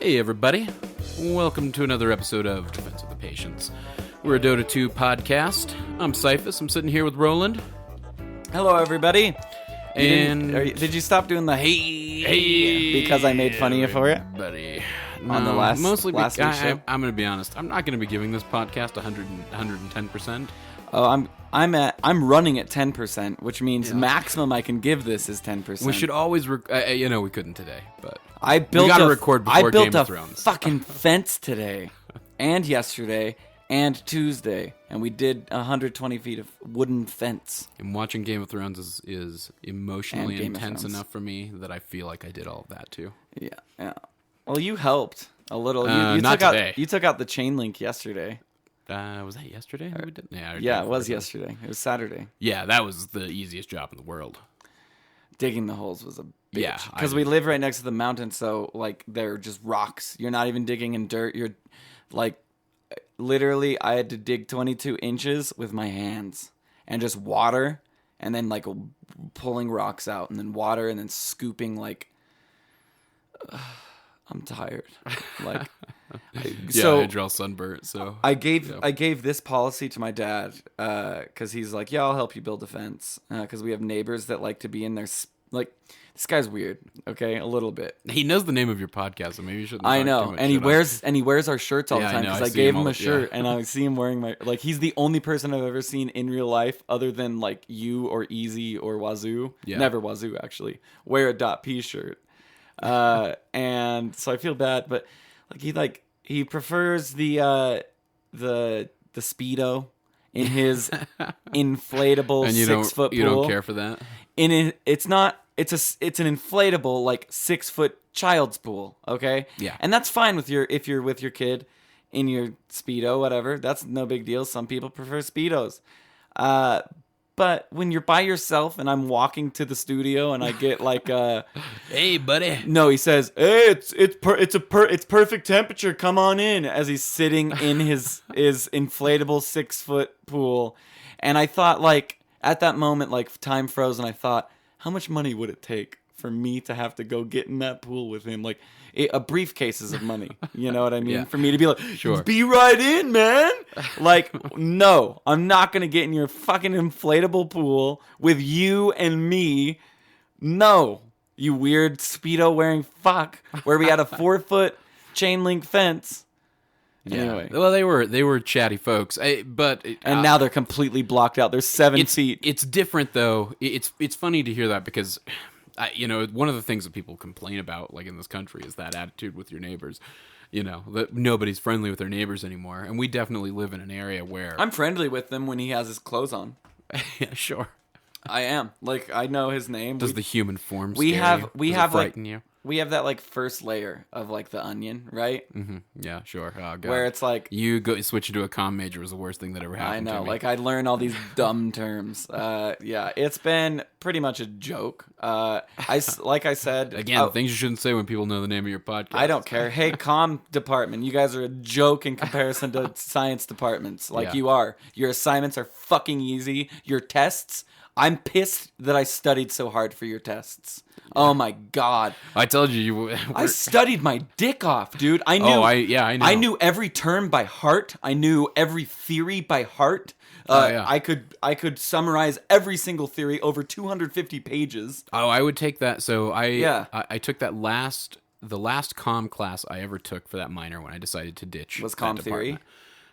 Hey everybody, welcome to another episode of Defense of the Patients. We're a Dota 2 podcast. I'm Cyphus, I'm sitting here with Roland. Hello everybody. Did you stop doing the hey because I made fun of you for it? Buddy. On the last week's show? I'm going to be honest, I'm not going to be giving this podcast 110%. Oh, I'm running at 10%, which means maximum I can give this is 10%. We should always we couldn't today, but we gotta record before Game of Thrones. I built a fucking fence today, and yesterday, and Tuesday, and we did 120 feet of wooden fence. And watching Game of Thrones is emotionally intense enough for me that I feel like I did all of that too. Yeah. Well, you helped a little. You took out the chain link yesterday. Was that yesterday? We did? Yeah, it was yesterday. It was Saturday. Yeah, that was the easiest job in the world. Digging the holes was a bitch. Because we live right next to the mountain, so, like, they're just rocks. You're not even digging in dirt. You're, like, literally, I had to dig 22 inches with my hands. And just water, and then, like, pulling rocks out, and then water, and then scooping, like... I'm tired. Like... I draw sunburnt. So I gave this policy to my dad because he's like, I'll help you build a fence because we have neighbors that like to be in their like. This guy's weird, okay, a little bit. He knows the name of your podcast, so maybe you shouldn't. I know, and he wears our shirts all the time because I gave him a shirt, and I see him wearing my he's the only person I've ever seen in real life other than like you or Easy or Wazoo. Yeah. Never Wazoo actually wear a .P shirt, and so I feel bad, but. He prefers the Speedo in his inflatable 6 foot pool. You don't care for that? It's an inflatable like 6 foot child's pool, okay? Yeah. And that's fine if you're with your kid in your Speedo, whatever. That's no big deal. Some people prefer Speedos. But when you're by yourself and I'm walking to the studio and I get like hey buddy. No, he says, "Hey, it's perfect temperature. Come on in." As he's sitting in his inflatable 6 foot pool. And I thought like at that moment like time froze and I thought, how much money would it take for me to have to go get in that pool with him? Like a briefcases of money, you know what I mean? Yeah. For me to be like, sure. Be right in, man. Like, no, I'm not going to get in your fucking inflatable pool with you and me. No, you weird Speedo wearing fuck where we had a 4 foot chain link fence. Yeah. Anyway. Well, they were chatty folks, but now they're completely blocked out. They're 7 feet. It's different though. It's funny to hear that because one of the things that people complain about, like in this country, is that attitude with your neighbors. You know, that nobody's friendly with their neighbors anymore, and we definitely live in an area where I'm friendly with them when he has his clothes on. Yeah, sure. I am. Like I know his name. Does the human form we scare have we Does have it frighten like you? We have that like first layer of like the onion, right? Mm-hmm. Yeah, sure. Oh, God. Where it's like you switch into a comm major was the worst thing that ever happened. I know, to me. like I learn all these dumb terms. Yeah, it's been pretty much a joke. I said again, things you shouldn't say when people know the name of your podcast. I don't care. Hey, comm department, you guys are a joke in comparison to science departments. Like you are. Your assignments are fucking easy. Your tests. I'm pissed that I studied so hard for your tests. Oh my God! I told you. I studied my dick off, dude. I knew. I know. I knew every term by heart. I knew every theory by heart. I could summarize every single theory over 250 pages. Oh, I would take that. So I took that the last comm class I ever took for that minor when I decided to ditch was comm theory.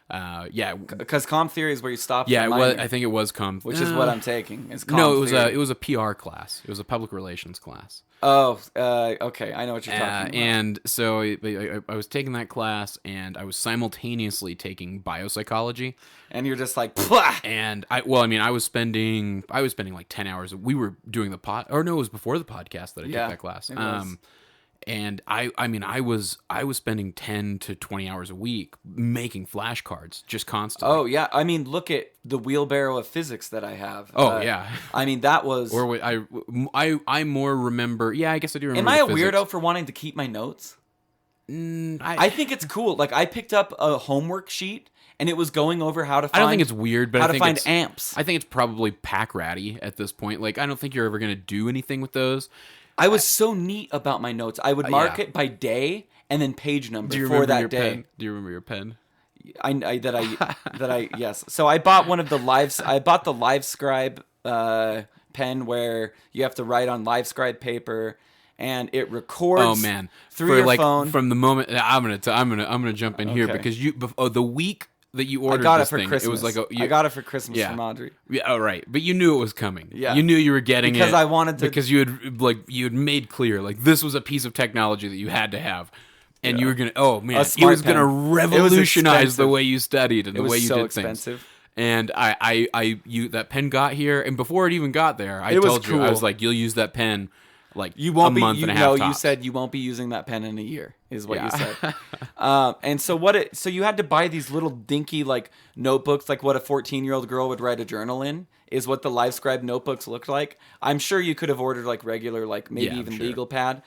Because comm theory is where you stop. Yeah, I think it was comm, which is what I'm taking. Is comm no, theory. It was a PR class. It was a public relations class. Oh, okay, I know what you're talking about. And so I was taking that class, and I was simultaneously taking biopsychology. And you're just like, Pwah! And I was spending like 10 hours. We were doing it was before the podcast that I took that class. And I was spending 10 to 20 hours a week making flashcards just constantly. Oh yeah, I mean look at the wheelbarrow of physics that I have. Oh yeah, I mean that was. Or wait, I more remember. Yeah, I guess I do remember. Am I a weirdo for wanting to keep my notes? I think it's cool. Like I picked up a homework sheet. And it was going over how to find... I don't think it's weird, but how to find amps. I think it's probably pack ratty at this point. Like, I don't think you're ever going to do anything with those. I was so neat about my notes. I would mark it by day, and then page number Do you for remember that your day. pen? Do you remember your pen? Yes. So I bought one of the I bought the LiveScribe pen where you have to write on LiveScribe paper, and it records. Through your phone. From the moment I'm gonna jump in here because the week that you ordered this thing, Christmas. it was like I got it for Christmas from Audrey. Yeah, oh, right. But you knew it was coming. Yeah, you knew you were getting because it I wanted to. Because you had made clear this was a piece of technology that you had to have. And you were gonna, it was gonna revolutionize the way you studied and the way you did expensive. things. And that pen got here, and before it even got there, I told you, I was like, you'll use that pen you won't a month and a half. No, you said you won't be using that pen in a year, is what you said. And so you had to buy these little dinky notebooks, like what a 14-year-old girl would write a journal in, is what the LiveScribe notebooks looked like. I'm sure you could have ordered regular, maybe even legal pad.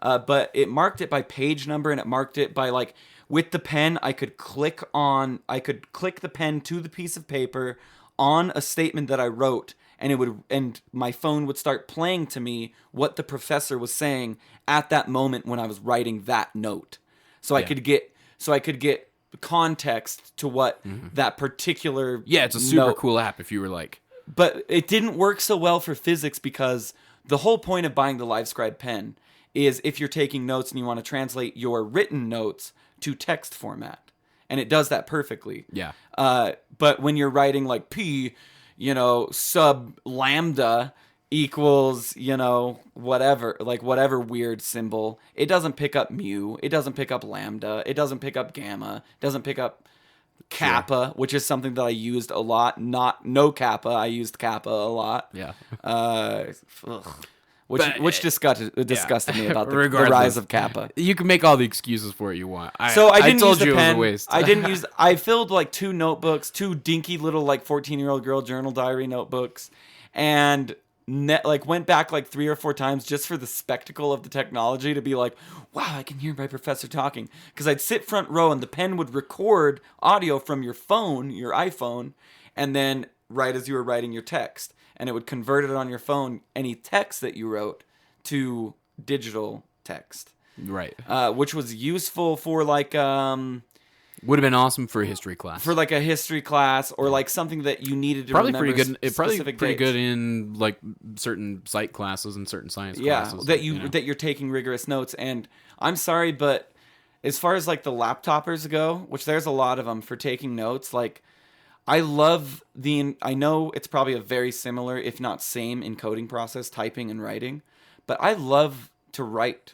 But it marked it by page number, and it marked it by with the pen, I could click the pen to the piece of paper on a statement that I wrote, and my phone would start playing to me what the professor was saying at that moment when I was writing that note. So I could get context to what that particular it's a super cool app if you were like. But it didn't work so well for physics because the whole point of buying the LiveScribe pen is if you're taking notes and you want to translate your written notes to text format. And it does that perfectly. Yeah. But when you're writing P, sub lambda equals, whatever weird symbol, it doesn't pick up mu, it doesn't pick up lambda, it doesn't pick up gamma, it doesn't pick up kappa, which is something that I used a lot. No kappa, I used kappa a lot. Yeah. Which disgusted me about the rise of kappa. You can make all the excuses for it you want. I didn't told use you the pen. It was a waste. I didn't use. I filled 2 notebooks, 2 dinky little 14-year-old girl journal diary notebooks, and went back 3 or 4 times just for the spectacle of the technology to be wow, I can hear my professor talking, because I'd sit front row and the pen would record audio from your phone, your iPhone, and then right as you were writing your text. And it would convert it on your phone, any text that you wrote, to digital text. Right. Which was useful for would have been awesome for a history class. For a history class, or something that you needed to remember. Pretty good in certain psych classes and certain science classes. That you're taking rigorous notes. And I'm sorry, but as far as the laptoppers go, which there's a lot of them for taking notes, I love I know it's probably a very similar, if not same, encoding process, typing and writing, but I love to write.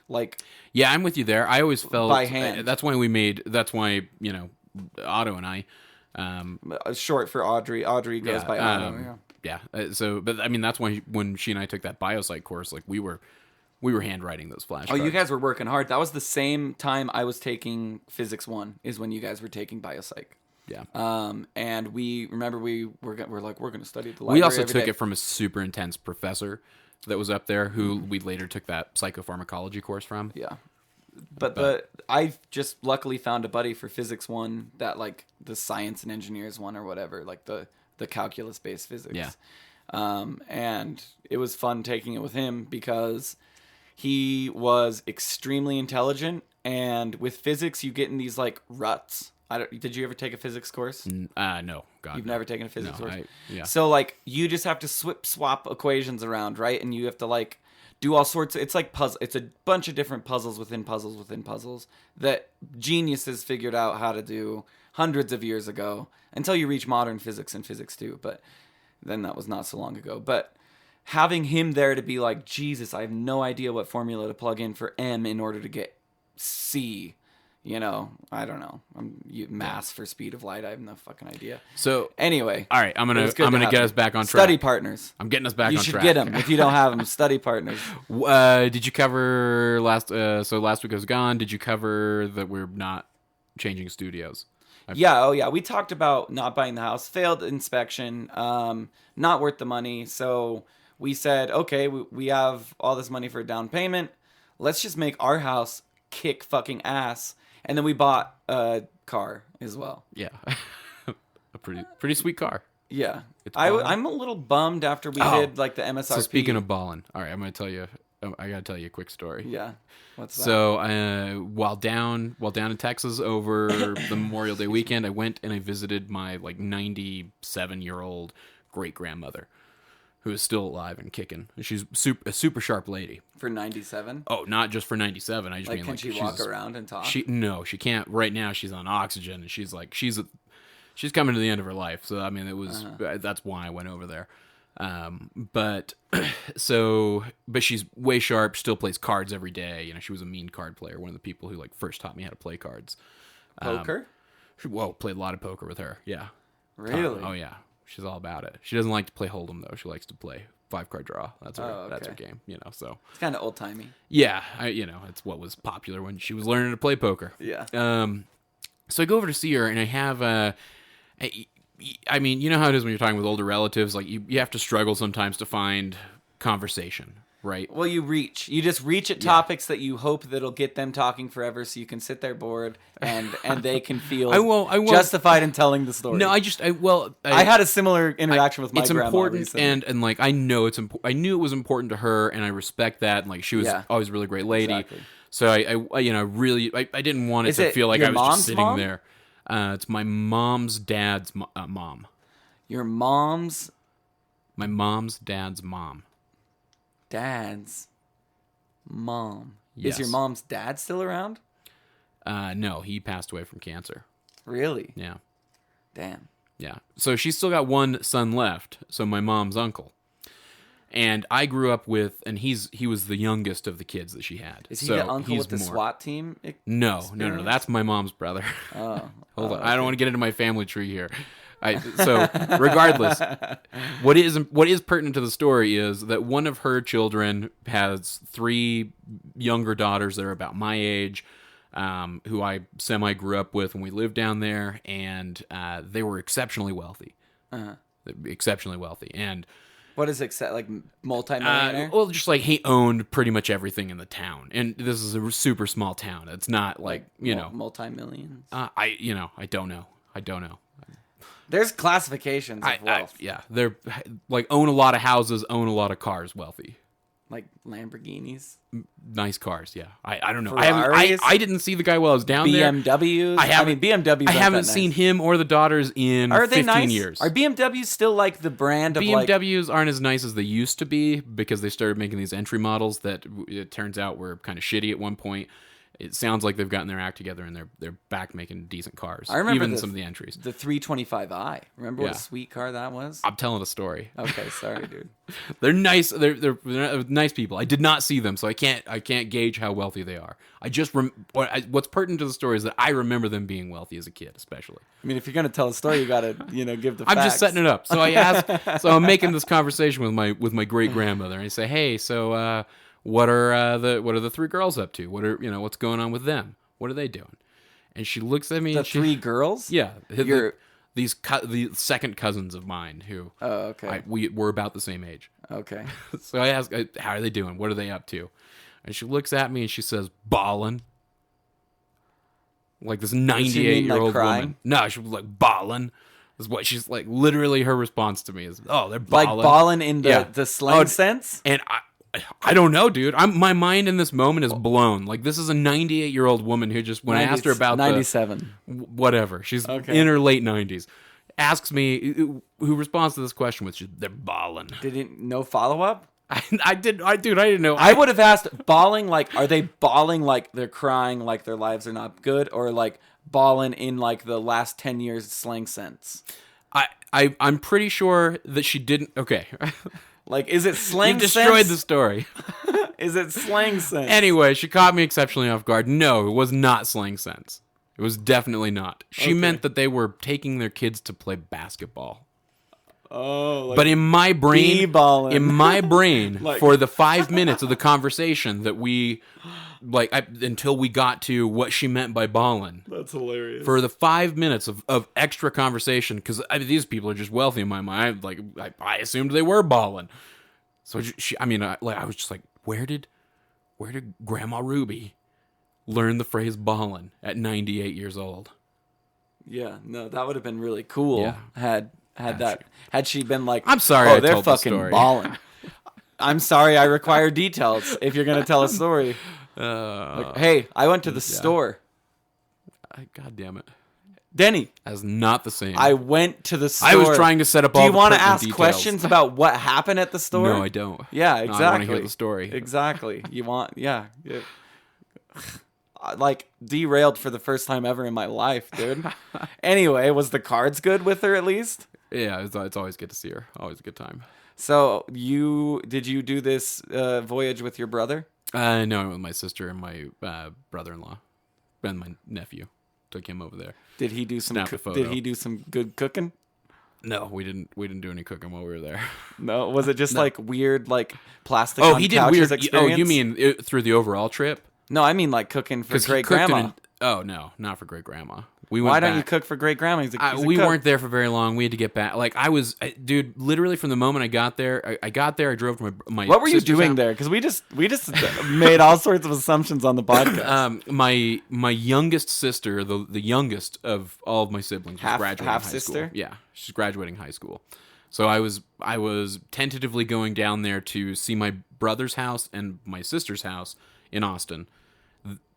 Yeah, I'm with you there. I always felt by hand. That's why Otto and I, short for Audrey. Audrey goes by Otto. But that's why when she and I took that biopsych course, we were handwriting those flashcards. Oh, you guys were working hard. That was the same time I was taking Physics 1, is when you guys were taking biopsych. Yeah. And we were going to study at the library. We also took it from a super intense professor that was up there who we later took that psychopharmacology course from. Yeah. But I just luckily found a buddy for Physics 1 that the science and engineers one or whatever, the calculus based physics. Yeah. And it was fun taking it with him because he was extremely intelligent, and with physics you get in these ruts. Did you ever take a physics course? No. God, You've never taken a physics course? Yeah. So, you just have to swap equations around, right? And you have to, do all sorts of... It's puzzle. It's a bunch of different puzzles within puzzles within puzzles that geniuses figured out how to do hundreds of years ago, until you reach modern physics and physics 2. But then that was not so long ago. But having him there to be Jesus, I have no idea what formula to plug in for M in order to get C... I don't know. Mass for speed of light. I have no fucking idea. So anyway, all right, I'm gonna get us back on track. Study partners. I'm getting us back on track. You should get them if you don't have them. Study partners. Did you cover last? So last week I was gone. Did you cover that we're not changing studios? Yeah. Oh yeah. We talked about not buying the house. Failed inspection. Not worth the money. So we said, okay, we have all this money for a down payment. Let's just make our house kick fucking ass. And then we bought a car as well. Yeah. A pretty sweet car. Yeah. I'm a little bummed after we did the MSRP. So speaking of balling, all right, I'm going to tell you I gotta tell you a quick story. Yeah. What's that? So while down in Texas over the Memorial Day weekend, I went and I visited my like 97-year-old great grandmother, who is still alive and kicking. She's a super sharp lady. For 97? Oh, not just for 97. I just mean can like she walk around and talk? No, she can't. Right now, she's on oxygen, and she's coming to the end of her life. So I mean, it was that's why I went over there. But she's way sharp. Still plays cards every day. You know, she was a mean card player. One of the people who like first taught me how to play cards. Poker? Played a lot of poker with her. Yeah. Really? Oh yeah. She's all about it. She doesn't like to play Hold'em though. She likes to play 5-card draw. That's her game. You know, so it's kind of old timey. Yeah, it's what was popular when she was learning to play poker. Yeah. So I go over to see her, and I have I mean, you know how it is when you're talking with older relatives. Like you have to struggle sometimes to find conversation, right? Well, you just reach at topics that you hope that'll get them talking forever, so you can sit there bored and they can feel justified in telling the story. No, I had a similar interaction with my grandma. It's important, recently. and like I know it's important. I knew it was important to her, and I respect that. And like she was always a really great lady. Exactly. So I really I didn't want it to feel like I was just sitting there. It's my mom's dad's mom. Your mom's? My mom's dad's mom. Dad's mom. Yes. Is your mom's dad still around? No, he passed away from cancer. Really? Yeah. Damn. Yeah. So she's still got one son left, so my mom's uncle. And I grew up with, and he was the youngest of the kids that she had. Is he the uncle with the SWAT team? No. That's my mom's brother. Oh. Hold on. Okay. I don't want to get into my family tree here. So regardless, what is pertinent to the story is that one of her children has 3 younger daughters that are about my age, who I semi grew up with when we lived down there, and they were exceptionally wealthy. Exceptionally wealthy. And what is it, like multi-millionaire? Well, just like he owned pretty much everything in the town, and this is a super small town. It's not like multi-millions. I don't know. There's classifications of wealth. They're like own a lot of houses, own a lot of cars, wealthy. Like Lamborghinis, nice cars. Yeah, I don't know. Ferraris? I didn't see the guy while I was down there. BMWs. BMWs. I haven't seen him or the daughters in 15 years. Are BMWs still like the brand of BMWs aren't as nice as they used to be because they started making these entry models that it turns out were kind of shitty at one point. It sounds like they've gotten their act together and they're back making decent cars. I remember even some of the entries. The 325i. Remember what a sweet car that was? I'm telling a story. Okay, sorry, dude. They're nice. They're nice people. I did not see them, so I can't gauge how wealthy they are. I just what's pertinent to the story is that I remember them being wealthy as a kid, especially. I mean, if you're gonna tell a story, you gotta give the. I'm facts. just setting it up. So I ask. So I'm making this conversation with my great grandmother, and I say, hey, so what are the 3 girls up to? What's going on with them? What are they doing? And she looks at me. The 3 girls? Yeah. The second cousins of mine who. Oh, okay. We're about the same age. Okay. So I ask, how are they doing? What are they up to? And she looks at me and she says, ballin'. Like this 98-year-old woman. No, she was like, ballin'. Is what she's like. Literally, her response to me is, "Oh, they're ballin'." Like ballin' in the slang sense. And I don't know, dude. My mind in this moment is blown. Like this is a 98-year-old woman who just when I asked her about 97, whatever, she's in her late 90s, asks me who responds to this question with they're ballin'. No follow up? I didn't know. I would have asked bawling, like, are they bawling like they're crying, like their lives are not good, or like bawling in like the last 10 years slang sense? I'm pretty sure that she didn't. Okay. Like, is it slang sense? You destroyed the story. Is it slang sense? Anyway, she caught me exceptionally off guard. No, it was not slang sense. It was definitely not. She meant that they were taking their kids to play basketball. Oh, like but in my brain, like, for the 5 minutes of the conversation that we, until we got to what she meant by ballin'. That's hilarious. For the 5 minutes of extra conversation, because these people are just wealthy in my mind. Like I assumed they were ballin'. So I was just like, where did Grandma Ruby learn the phrase ballin' at 98 years old? Yeah, no, that would have been really cool. Yeah. Had she been like, I'm sorry, oh, they're fucking balling. I'm sorry, I require details if you're going to tell a story. Like, hey, I went to the store. God damn it. Denny. That's not the same. I went to the store. I was trying to set up all the pertinent details. Do you want to ask details. questions about what happened at the store? No, I don't. Yeah, exactly. No, I want to hear the story. Exactly. You want, yeah. Like, derailed for the first time ever in my life, dude. Anyway, was the cards good with her at least? Yeah, it's always good to see her. Always a good time. So, did you do this voyage with your brother? No, I went with my sister and my brother-in-law and my nephew. Took him over there. Did he do some good cooking? No, we didn't do any cooking while we were there. No, was it just like weird, like plastic? Oh, on he did couches weird. Experience? Oh, you mean through the overall trip? No, I mean like cooking for great grandma. Oh no, not for great grandma. Why don't you cook for great grandma? We weren't there for very long. We had to get back. Like dude. Literally from the moment I got there, I drove to my. What were you doing there? Because we just made all sorts of assumptions on the podcast. My youngest sister, the youngest of all of my siblings, was graduating high sister? school. Yeah, she's graduating high school. So I was tentatively going down there to see my brother's house and my sister's house in Austin.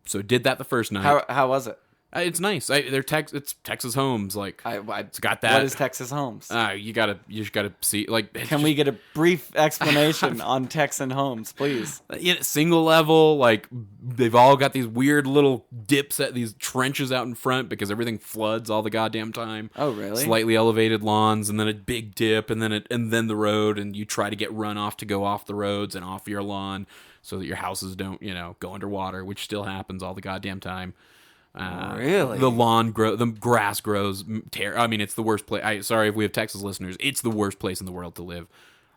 So did that the first night. How was it? It's nice. It's Texas Homes. Like it's got that. What is Texas Homes? You just gotta see. Like, we get a brief explanation on Texan Homes, please? Single level. Like they've all got these weird little dips at these trenches out in front because everything floods all the goddamn time. Oh, really? Slightly elevated lawns and then a big dip and then the road, and you try to get runoff to go off the roads and off your lawn so that your houses don't go underwater, which still happens all the goddamn time. Really? The grass grows. It's the worst place. Sorry if we have Texas listeners. It's the worst place in the world to live.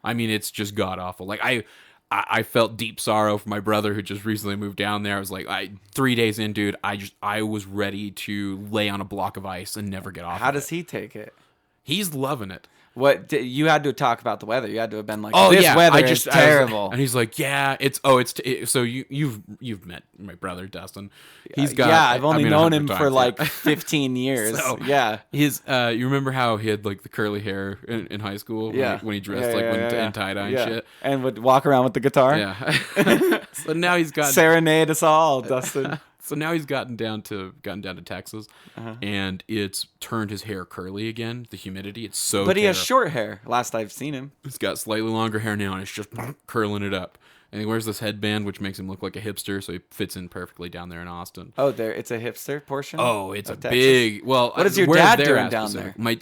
I mean, it's just god awful. Like I felt deep sorrow for my brother who just recently moved down there. I was like, 3 days in, dude. I was ready to lay on a block of ice and never get off. How does he take it? He's loving it. What you had to talk about the weather? You had to have been like, weather is terrible. And he's like, yeah, so you've met my brother Dustin. He's got I've only known him for like 15 years. So, yeah, his you remember how he had like the curly hair in high school? When he dressed in tie dye and shit, and would walk around with the guitar. Yeah. So now he's got serenade us all, Dustin. So now he's gotten down to Texas, and it's turned his hair curly again. The humidity, it's so. But he has short hair. Last I've seen him, he's got slightly longer hair now, and it's just curling it up. And he wears this headband, which makes him look like a hipster, so he fits in perfectly down there in Austin. Oh, it's a hipster portion. Oh, it's a Texas? Big. Well, what is your dad doing down there? My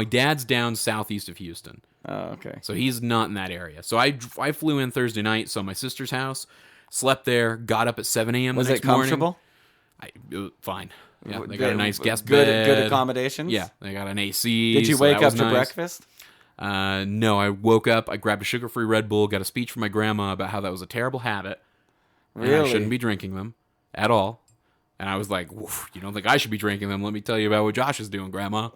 dad's down southeast of Houston. Oh, okay. So he's not in that area. So I flew in Thursday night, saw my sister's house, slept there, got up at 7 a.m. Was the next it comfortable? Morning. Fine. Yeah, they got a nice guest bed. Good accommodations? Yeah, they got an AC. Did you wake up to breakfast? No, I woke up, I grabbed a sugar-free Red Bull, got a speech from my grandma about how that was a terrible habit. Really? And I shouldn't be drinking them at all. And I was like, you don't think I should be drinking them? Let me tell you about what Josh is doing, Grandma.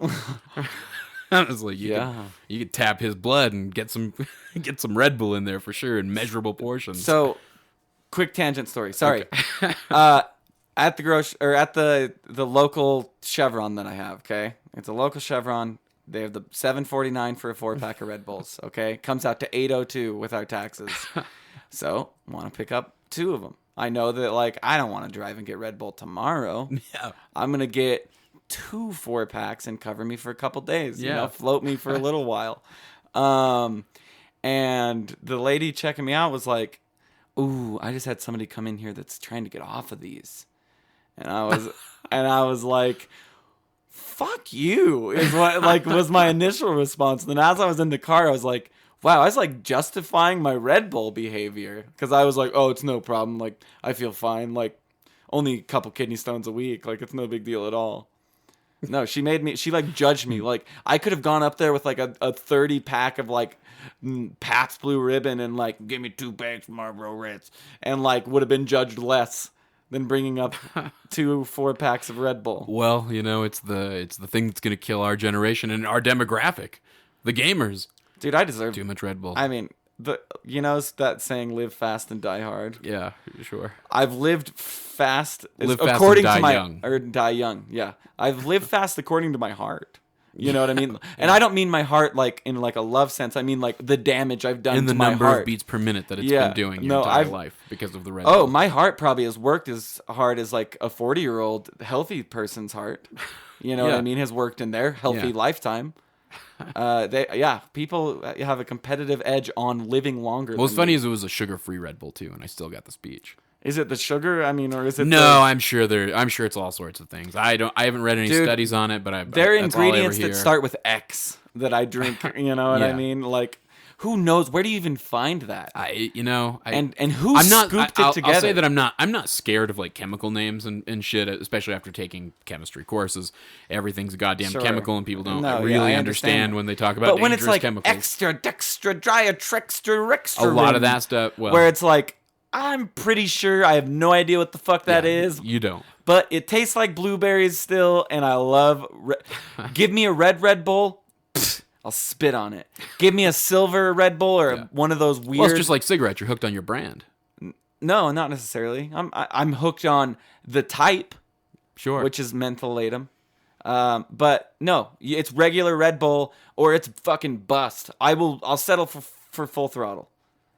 I was like, you could tap his blood and get some Red Bull in there for sure in measurable portions. So, quick tangent story. Sorry. Okay. At the local Chevron that I have, okay? It's a local Chevron. They have the $7.49 for a 4-pack of Red Bulls, okay? Comes out to $8.02 with our taxes. So, want to pick up 2 of them. I know that, like, I don't want to drive and get Red Bull tomorrow. Yeah. I'm going to get 2 4-packs and cover me for a couple days. Yeah. Float me for a little while. And the lady checking me out was like, ooh, I just had somebody come in here that's trying to get off of these. And I was like, fuck you, is what was my initial response. And then as I was in the car, I was like, wow, I was like justifying my Red Bull behavior. Because I was like, oh, it's no problem. Like, I feel fine. Like, only a couple kidney stones a week. Like, it's no big deal at all. No, she judged me. Like, I could have gone up there with like a 30-pack of like Pabst Blue Ribbon and like, give me 2 bags of Marlboro Reds. And like, would have been judged less than bringing up 2 4-packs of Red Bull. Well, it's the thing that's going to kill our generation and our demographic, the gamers. Dude, I deserve too much Red Bull. I mean, that saying, live fast and die hard. Yeah, sure. I've lived fast, according to die my young. Or die young. Yeah, I've lived fast according to my heart. You know what I mean? And I don't mean my heart like in like a love sense. I mean like the damage I've done to my heart. And the number of beats per minute that it's been doing your entire life because of the Red Bull. My heart probably has worked as hard as like a 40-year-old healthy person's heart. You know what I mean? Has worked in their healthy lifetime. People have a competitive edge on living longer. What's funny is it was a sugar-free Red Bull too, and I still got the speech. Is it the sugar? I mean, or is it? No, I'm sure it's all sorts of things. I haven't read any studies on it, but there are ingredients that start with X that I drink. You know what I mean? Like, who knows? Where do you even find that? And who scooped it together? I'll say that I'm not scared of like chemical names and shit, especially after taking chemistry courses. Everything's a goddamn chemical, and people don't really understand when they talk about. But when it's like chemicals. extra, dextra, extra, a lot of that stuff. Well, where it's like, I'm pretty sure I have no idea what the fuck that is. You don't. But it tastes like blueberries still, and I love... Give me a Red Bull, I'll spit on it. Give me a silver Red Bull or one of those weird... Well, it's just like cigarettes. You're hooked on your brand. No, not necessarily. I'm hooked on the type, sure, which is mentholatum. But no, it's regular Red Bull or it's fucking bust. I'll settle for full throttle.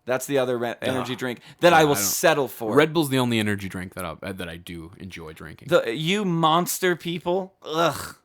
That's the other energy drink that I will settle for. Red Bull's the only energy drink that I do enjoy drinking. You monster people, ugh.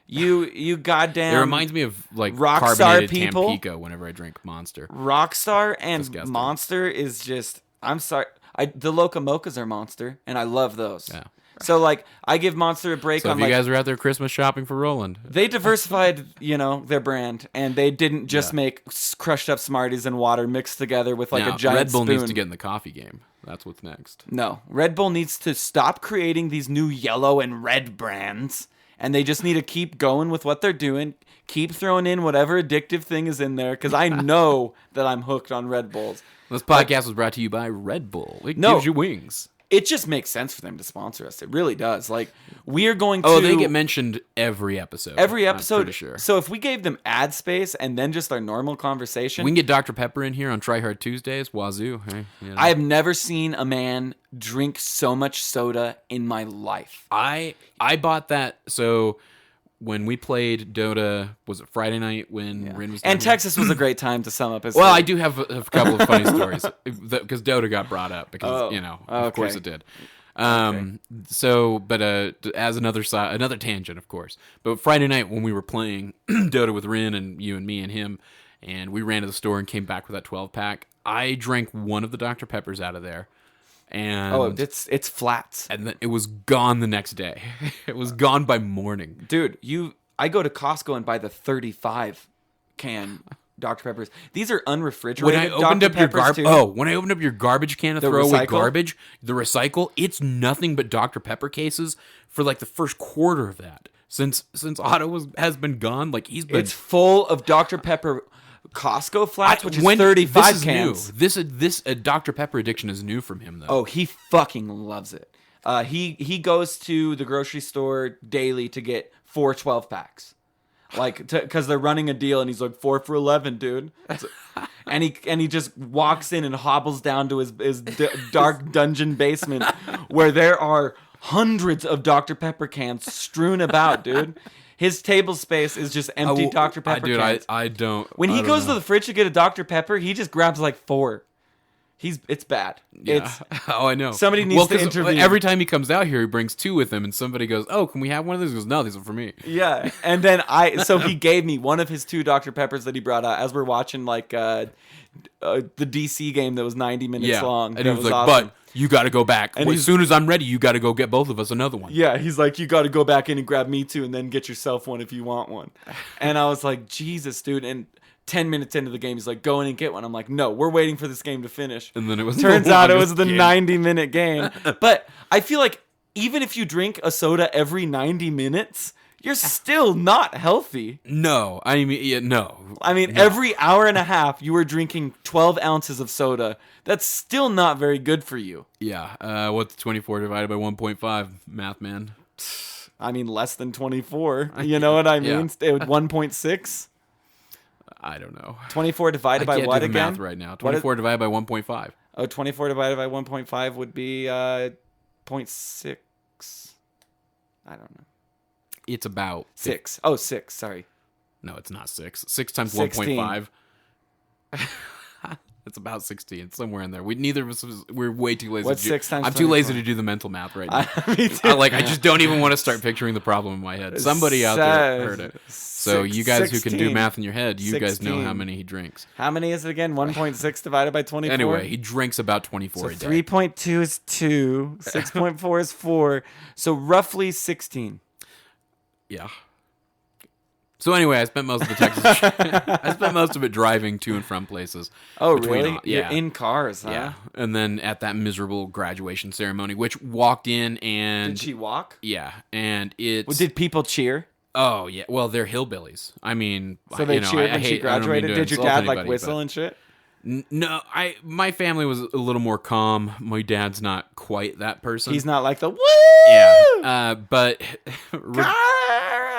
You goddamn. It reminds me of like Rockstar carbonated people. Tampico whenever I drink Monster. Rockstar and Disgusting. Monster is just. I'm sorry. The Loca Mochas are Monster, and I love those. Yeah. So like, I give Monster a break. So on if you guys are out there Christmas shopping for Roland, they diversified, their brand, and they didn't just make crushed up Smarties and water mixed together with like a giant Red Bull spoon. needs to get in the coffee game. That's what's next. No, Red Bull needs to stop creating these new yellow and red brands, and they just need to keep going with what they're doing. Keep throwing in whatever addictive thing is in there, because I know that I'm hooked on Red Bulls. This podcast was brought to you by Red Bull. It gives you wings. It just makes sense for them to sponsor us. It really does. Like, we are going to... Oh, they get mentioned every episode. Every episode. I'm pretty sure. So if we gave them ad space and then just our normal conversation... We can get Dr. Pepper in here on Try Hard Tuesdays. Wazoo. Hey, I have never seen a man drink so much soda in my life. I bought that... So... When we played Dota, was it Friday night when Rin was down and here? Texas was a great time to sum up his Well, I do have a couple of funny stories because Dota got brought up because of course it did. So, but as another tangent, of course. But Friday night when we were playing Dota with Rin and you and me and him, and we ran to the store and came back with that 12-pack, I drank one of the Dr. Peppers out of there. And it's flats. And then it was gone the next day. It was gone by morning. Dude, I go to Costco and buy the 35 can Dr. Peppers. These are unrefrigerated when I opened Dr. up your Peppers too. when I opened up your garbage can to throw away garbage, the recycle, it's nothing but Dr. Pepper cases for like the first quarter of that. Since Otto has been gone, like it's full of Dr. Pepper Costco flats, which is 35 cans. New. This Dr. Pepper addiction is new from him, though. Oh, he fucking loves it. He goes to the grocery store daily to get 4 12-packs, like because they're running a deal, and he's like 4 for $11, dude. and he just walks in and hobbles down to his dark dungeon basement where there are hundreds of Dr. Pepper cans strewn about, dude. His table space is just empty Dr. Pepper cans. I don't... When he goes to the fridge to get a Dr. Pepper, he just grabs like 4. It's bad. Yeah. I know. Somebody needs to intervene. Every time he comes out here, he brings 2 with him, and somebody goes, "Oh, can we have one of these?" He goes, "No, these are for me." Yeah, and then so he gave me one of his 2 Dr. Peppers that he brought out as we're watching like the DC game that was 90 minutes long. And he was like, awesome. "But you got to go back. And as soon as I'm ready, you got to go get both of us another one." Yeah, he's like, "You got to go back in and grab me 2, and then get yourself one if you want one." And I was like, "Jesus, dude!" And 10 minutes into the game, he's like, "Go in and get one." I'm like, "No, we're waiting for this game to finish." And then it was turns out it was the 90-minute game. But I feel like even if you drink a soda every 90 minutes, you're still not healthy. No, I mean, no. I mean, every hour and a half, you were drinking 12 ounces of soda. That's still not very good for you. Yeah. What's 24 divided by 1.5? Math man. I mean, less than 24. You know what I mean? 1.6? I don't know. 24 divided by what again? Math right now. 24 divided by 1.5. Oh, 24 divided by 1.5 would be 0.6. I don't know. It's about 6. Oh, 6. Sorry. No, it's not 6. 6 times 16. 1.5. It's about 16. It's somewhere in there. Neither of us we're way too lazy. What's 6 times I'm too 24? lazy to do the mental math right now. Me too. I just don't even want to start picturing the problem in my head. Somebody out there heard it. So you guys who can do math in your head, you guys know how many he drinks. How many is it again? 1.6 divided by 24? Anyway, he drinks about 24 a day. 3.2 is 2. 6.4 is 4. So roughly 16. Yeah. So anyway, I spent most of the Texas. I spent most of it driving to and from places. Oh, really? Yeah, You're in cars, huh? Yeah, and then at that miserable graduation ceremony, which walked in and did she walk? Yeah, and it's. Well, did people cheer? Oh yeah, well they're hillbillies. I mean, so they cheered when she graduated. Did your dad like whistle and shit? No, my family was a little more calm. My dad's not quite that person. He's not like the woo. Yeah, but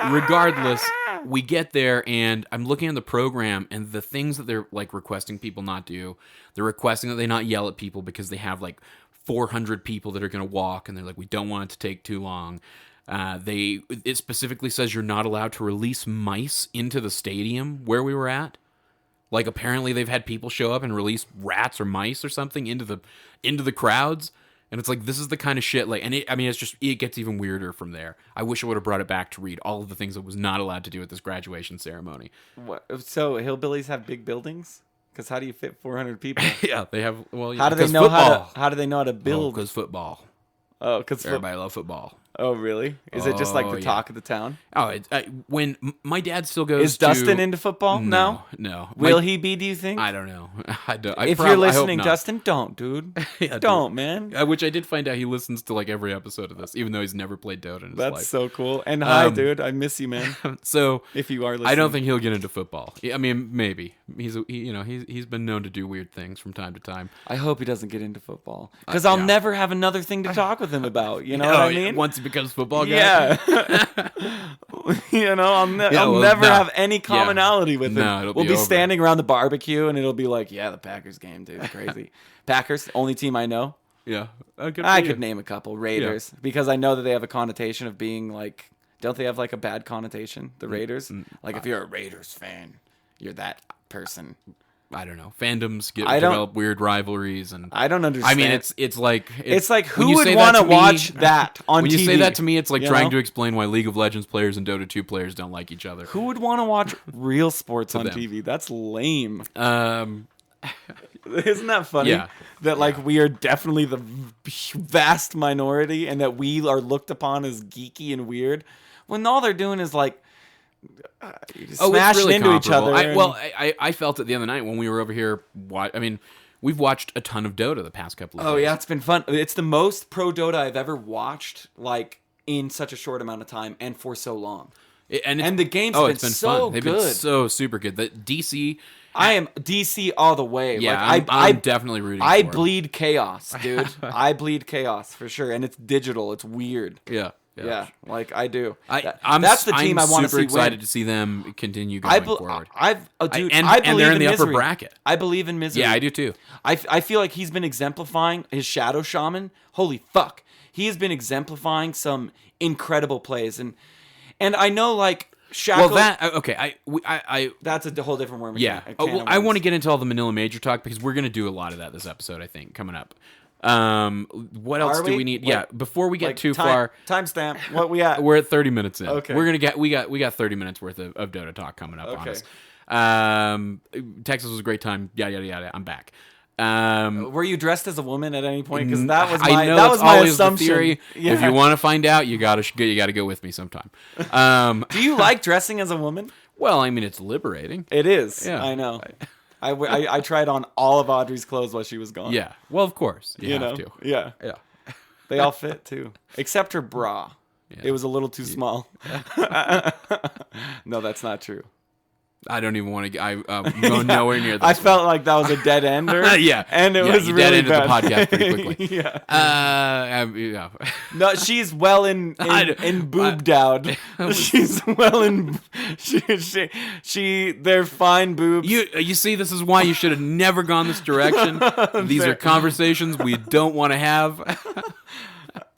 regardless, we get there and I'm looking at the program and the things that they're like requesting people not do. They're requesting that they not yell at people because they have like 400 people that are going to walk and they're like, we don't want it to take too long. It specifically says you're not allowed to release mice into the stadium where we were at. Like apparently they've had people show up and release rats or mice or something into the crowds, and it's like this is the kind of shit like, and it gets even weirder from there. I wish I would have brought it back to read all of the things that was not allowed to do at this graduation ceremony. What? So hillbillies have big buildings? Because how do you fit 400 people? Yeah, they have. Well, how do they know how do they know how to build? Because football. Oh, because everybody loves football. Oh, really? Is it just like the talk of the town? Oh, when my dad still goes. Is Dustin into football now? No. Will he be? Do you think? I don't know. If you're listening, Dustin, don't, dude. Yeah, don't, man. Which I did find out he listens to like every episode of this, even though he's never played Dota in his life. That's so cool. And hi, dude. I miss you, man. So if you are listening, I don't think he'll get into football. I mean, maybe he's been known to do weird things from time to time. I hope he doesn't get into football because I'll never have another thing to talk with him about. You know what I mean? Once he becomes football guy. Yeah. I'll never have any commonality with him. No, we'll be standing around the barbecue and it'll be like, the Packers game, dude. Crazy. Packers, only team I know. Yeah. I could name a couple. Raiders. Because I know that they have a connotation of being like, don't they have like a bad connotation, the Raiders? Like if you're a Raiders fan, you're that person. I don't know. Fandoms develop weird rivalries, and I don't understand. I mean, it's like who would want to watch that on TV? When you say that to me, it's like trying to explain why League of Legends players and Dota 2 players don't like each other. Who would want to watch real sports on TV? That's lame. Isn't that funny? Yeah. That like we are definitely the vast minority, and that we are looked upon as geeky and weird, when all they're doing is like. Smashing really into each other. I felt it the other night when we were over here. We've watched a ton of Dota the past couple of days. Oh yeah, it's been fun. It's the most pro Dota I've ever watched, like in such a short amount of time and for so long. And the game's been so fun. They've good. been so super good. The DC. I am DC all the way. Yeah, like, I'm definitely rooting. I bleed chaos, dude. I bleed chaos for sure, and it's digital. It's weird. Yeah, like I do. That's the team I want to see. I'm super excited to see them continue going forward. I believe they're in the misery. upper bracket. I believe in misery. Yeah, I do too. I feel like he's been exemplifying his Shadow Shaman. Holy fuck, he has been exemplifying some incredible plays, and I know like. Shackle, that's a whole different worm. Yeah. I want to get into all the Manila Major talk because we're going to do a lot of that this episode, I think, coming up. What else do we need? Before we get too far. Timestamp. What we at? We're at 30 minutes in. Okay. We got 30 minutes worth of Dota talk coming up on us. Texas was a great time. Yada yada yada. I'm back. Were you dressed as a woman at any point? Because that was my assumption. Theory. Yeah. If you want to find out, you gotta go with me sometime. Do you like dressing as a woman? Well, I mean, it's liberating. It is. Yeah. I know. I tried on all of Audrey's clothes while she was gone. Yeah. Well, of course. You have to. Yeah. Yeah. They all fit too, except her bra. Yeah. It was a little too small. No, that's not true. I don't even want to. I'm going nowhere near this. I felt like that was a dead ender. Yeah, and it was you really dead bad. ended the podcast pretty quickly. Yeah. No, she's well in boob dowd. She's well in. She they're fine boobs. You see, this is why you should have never gone this direction. These are conversations we don't want to have.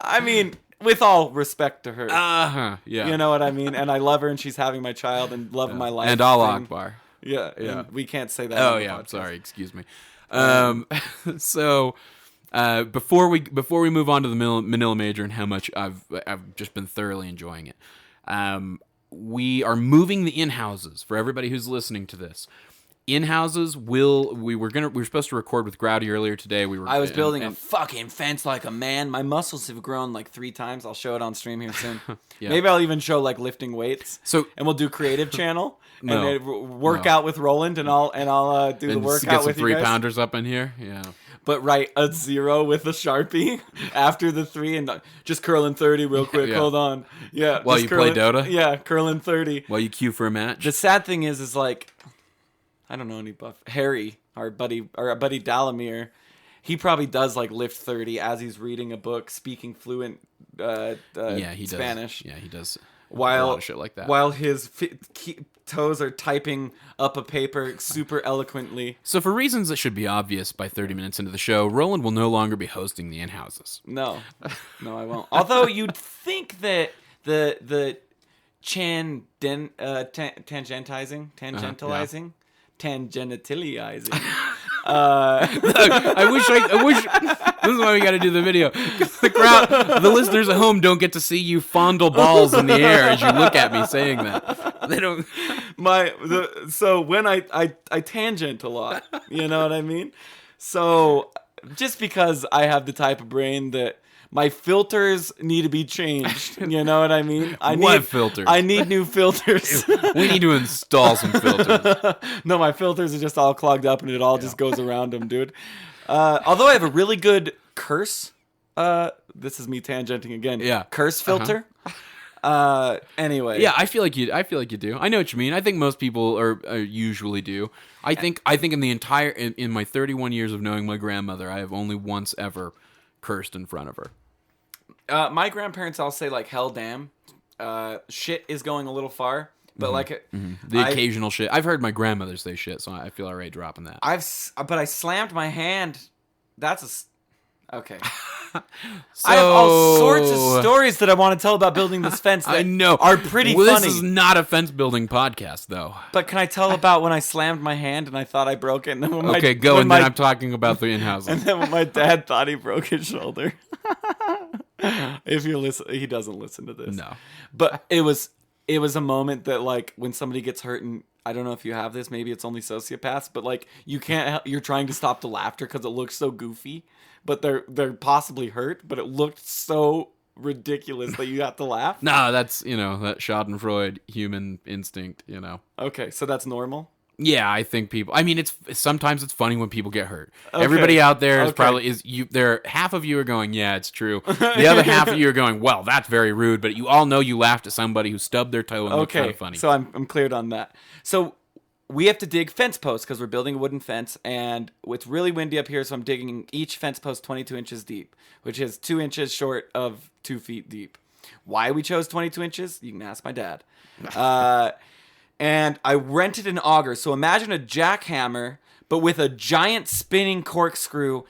I mean. with all respect to her. Yeah. You know what I mean? And I love her, and she's having my child, and love of my life. And Allah Akbar. Yeah, and we can't say that. Oh yeah, I'm sorry. Excuse me. So before we move on to the Manila Major and how much I've just been thoroughly enjoying it, we are moving the in-houses for everybody who's listening to this. In-houses we were supposed to record with Growdy earlier today. I was building a fucking fence like a man. My muscles have grown like 3 times. I'll show it on stream here soon. Yeah. Maybe I'll even show like lifting weights. And we'll do creative channel and work out with Roland, and I'll do the workout with you guys. Get some 3-pounders up in here. Yeah. But write a 0 with a Sharpie after the 3 and just curling 30 real quick. Yeah. Hold on. Yeah. While you play Dota? Yeah, curling 30. While you queue for a match? The sad thing is like, I don't know any buff. Harry, our buddy Dalamir, he probably does like lift 30 as he's reading a book, speaking fluent Spanish. Yeah, he does. A While lot of shit like that. While his toes are typing up a paper super eloquently. So for reasons that should be obvious by 30 minutes into the show, Roland will no longer be hosting the in-houses. No, I won't. Although you'd think that the tangentializing. Tangentializing. I wish. This is why we got to do the video. The listeners at home don't get to see you fondle balls in the air as you look at me saying that. They don't. So when I tangent a lot, you know what I mean? So just because I have the type of brain that my filters need to be changed. You know what I mean? What filters? I need new filters. We need to install some filters. No, my filters are just all clogged up, and it all just goes around them, dude. Although I have a really good curse. This is me tangenting again. Yeah. Curse filter. Anyway. Yeah, I feel like you do. I know what you mean. I think most people are usually do. I think in the entire in my 31 years of knowing my grandmother, I have only once ever cursed in front of her. My grandparents all say like hell damn. Shit is going a little far, but the occasional shit. I've heard my grandmother say shit, so I feel alright dropping that. But I slammed my hand. Okay. So, I have all sorts of stories that I want to tell about building this fence that I know. Are pretty funny. This is not a fence building podcast, though. But can I tell about when I slammed my hand and I thought I broke it? And then when then I'm talking about the in-houses. And then when my dad thought he broke his shoulder. If you listen, he doesn't listen to this. No. But it was a moment that like when somebody gets hurt, and I don't know if you have this, maybe it's only sociopaths, but like you're trying to stop the laughter because it looks so goofy. But they're possibly hurt, but it looked so ridiculous that you have to laugh. No, that's, that Schadenfreude human instinct, Okay, so that's normal? Yeah, I think people, sometimes it's funny when people get hurt. Okay. Everybody out there half of you are going, yeah, it's true. The other half of you are going, well, that's very rude, but you all know you laughed at somebody who stubbed their toe and looked kind of funny. So I'm cleared on that. So we have to dig fence posts because we're building a wooden fence, and it's really windy up here, so I'm digging each fence post 22 inches deep, which is 2 inches short of 2 feet deep. Why we chose 22 inches? You can ask my dad. And I rented an auger, so imagine a jackhammer, but with a giant spinning corkscrew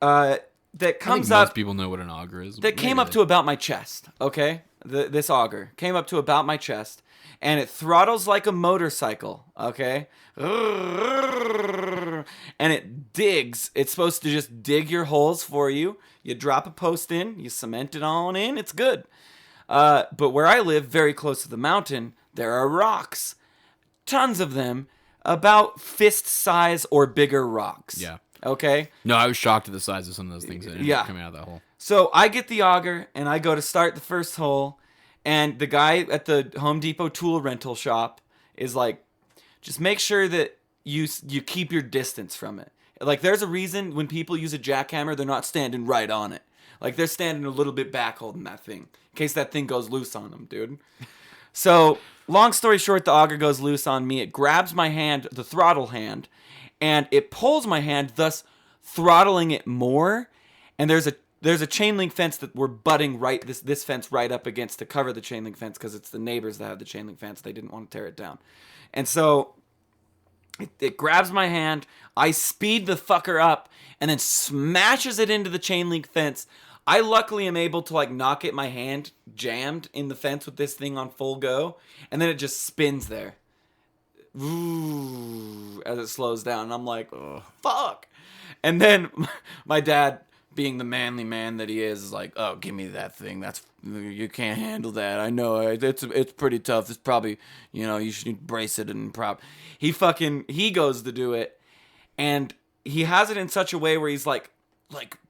that comes up. Most people know what an auger is. That came up to about my chest, okay? This auger came up to about my chest. And it throttles like a motorcycle, okay? And it digs. It's supposed to just dig your holes for you. You drop a post in, you cement it on in, it's good. But where I live, very close to the mountain, there are rocks. Tons of them, about fist size or bigger rocks. Yeah. Okay? No, I was shocked at the size of some of those things that ended up coming out of that hole. So I get the auger, and I go to start the first hole. And the guy at the Home Depot tool rental shop is like, just make sure that you keep your distance from it. Like, there's a reason when people use a jackhammer, they're not standing right on it. Like, they're standing a little bit back holding that thing, in case that thing goes loose on them, dude. So, long story short, the auger goes loose on me. It grabs my hand, the throttle hand, and it pulls my hand, thus throttling it more. And there's a chain link fence that we're butting this fence right up against to cover the chain link fence because it's the neighbors that have the chain link fence. They didn't want to tear it down. And so it grabs my hand. I speed the fucker up and then smashes it into the chain link fence. I luckily am able to like not get my hand jammed in the fence with this thing on full go, and then it just spins there. Ooh, as it slows down. And I'm like, oh, fuck. And then my dad, being the manly man that he is like, oh, give me that thing. You can't handle that. I know it's pretty tough. It's probably, you should brace it and he goes to do it, and he has it in such a way where he's like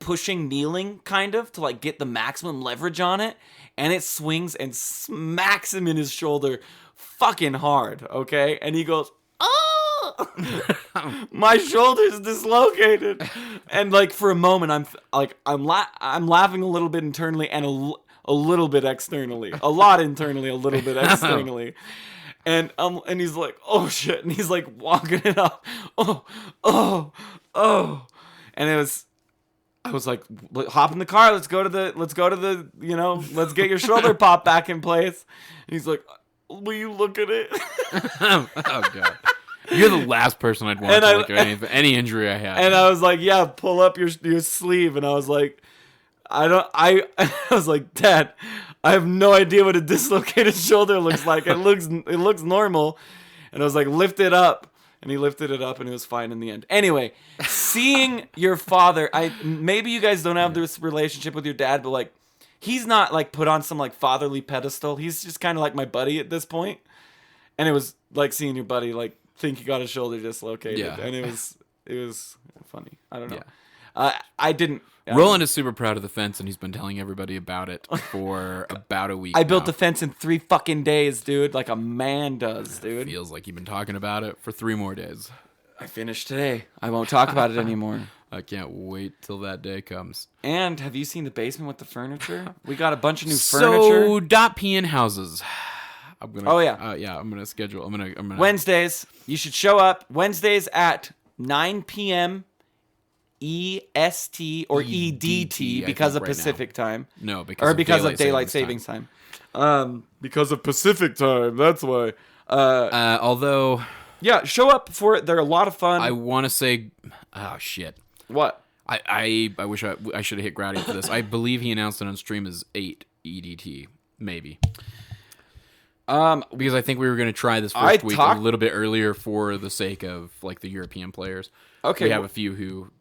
pushing kneeling kind of to like get the maximum leverage on it, and it swings and smacks him in his shoulder fucking hard, okay? And he goes, oh, my shoulder's dislocated. And like for a moment, I'm laughing a little bit internally and a little bit externally, a lot internally, a little bit externally. And he's like, oh shit, and he's like walking it up, oh, and I was like, hop in the car, let's go to the, let's get your shoulder pop back in place. And he's like, will you look at it? Oh god, you're the last person I'd want to look at any injury I have. And I was like, yeah, pull up your sleeve. And I was like, I was like, Dad, I have no idea what a dislocated shoulder looks like. It looks normal. And I was like, lift it up. And he lifted it up, and it was fine in the end. Anyway, seeing your father, maybe you guys don't have this relationship with your dad, but like, he's not like put on some like fatherly pedestal. He's just kind of like my buddy at this point. And it was like seeing your buddy like think he got his shoulder dislocated. Yeah. And it was funny. I don't know. Yeah. I didn't. Roland is super proud of the fence, and he's been telling everybody about it for about a week. I built the fence in 3 fucking days, dude, like a man does, dude. Feels like you've been talking about it for 3 more days. I finished today. I won't talk about it anymore. I can't wait till that day comes. And have you seen the basement with the furniture? We got a bunch of new furniture. So, .p inhouses. I'm gonna. Oh yeah. Yeah. I'm gonna schedule. I'm gonna. Wednesdays. You should show up Wednesdays at 9 p.m. EST or EDT because of Pacific time. No, because of daylight savings time. Because of Pacific time. That's why. Although. Yeah, show up for it. They're a lot of fun. I want to say, oh shit. What? I wish I should have hit Growdy for this. I believe he announced it on stream as 8 EDT, maybe. Because I think we were going to try this first week a little bit earlier for the sake of like the European players. Okay, we have a few who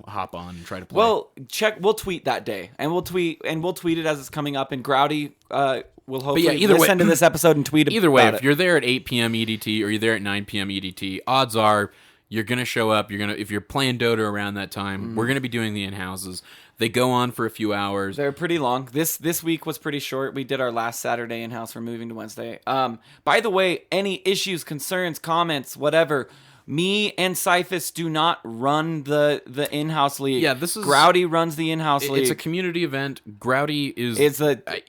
hop on and try to play. Well, we'll tweet that day, and we'll tweet it as it's coming up. And Growdy will hopefully listen to this episode and tweet. Either way, if you're there at 8 p.m. EDT or you're there at 9 p.m. EDT, odds are you're gonna show up. If you're playing Dota around that time, we're gonna be doing the in-houses. They go on for a few hours. They're pretty long. This week was pretty short. We did our last Saturday in-house. We're moving to Wednesday. By the way, any issues, concerns, comments, whatever. Me and Cyphus do not run the in-house league. Yeah, this is Growdy runs the in-house league. It's a community event. Growdy is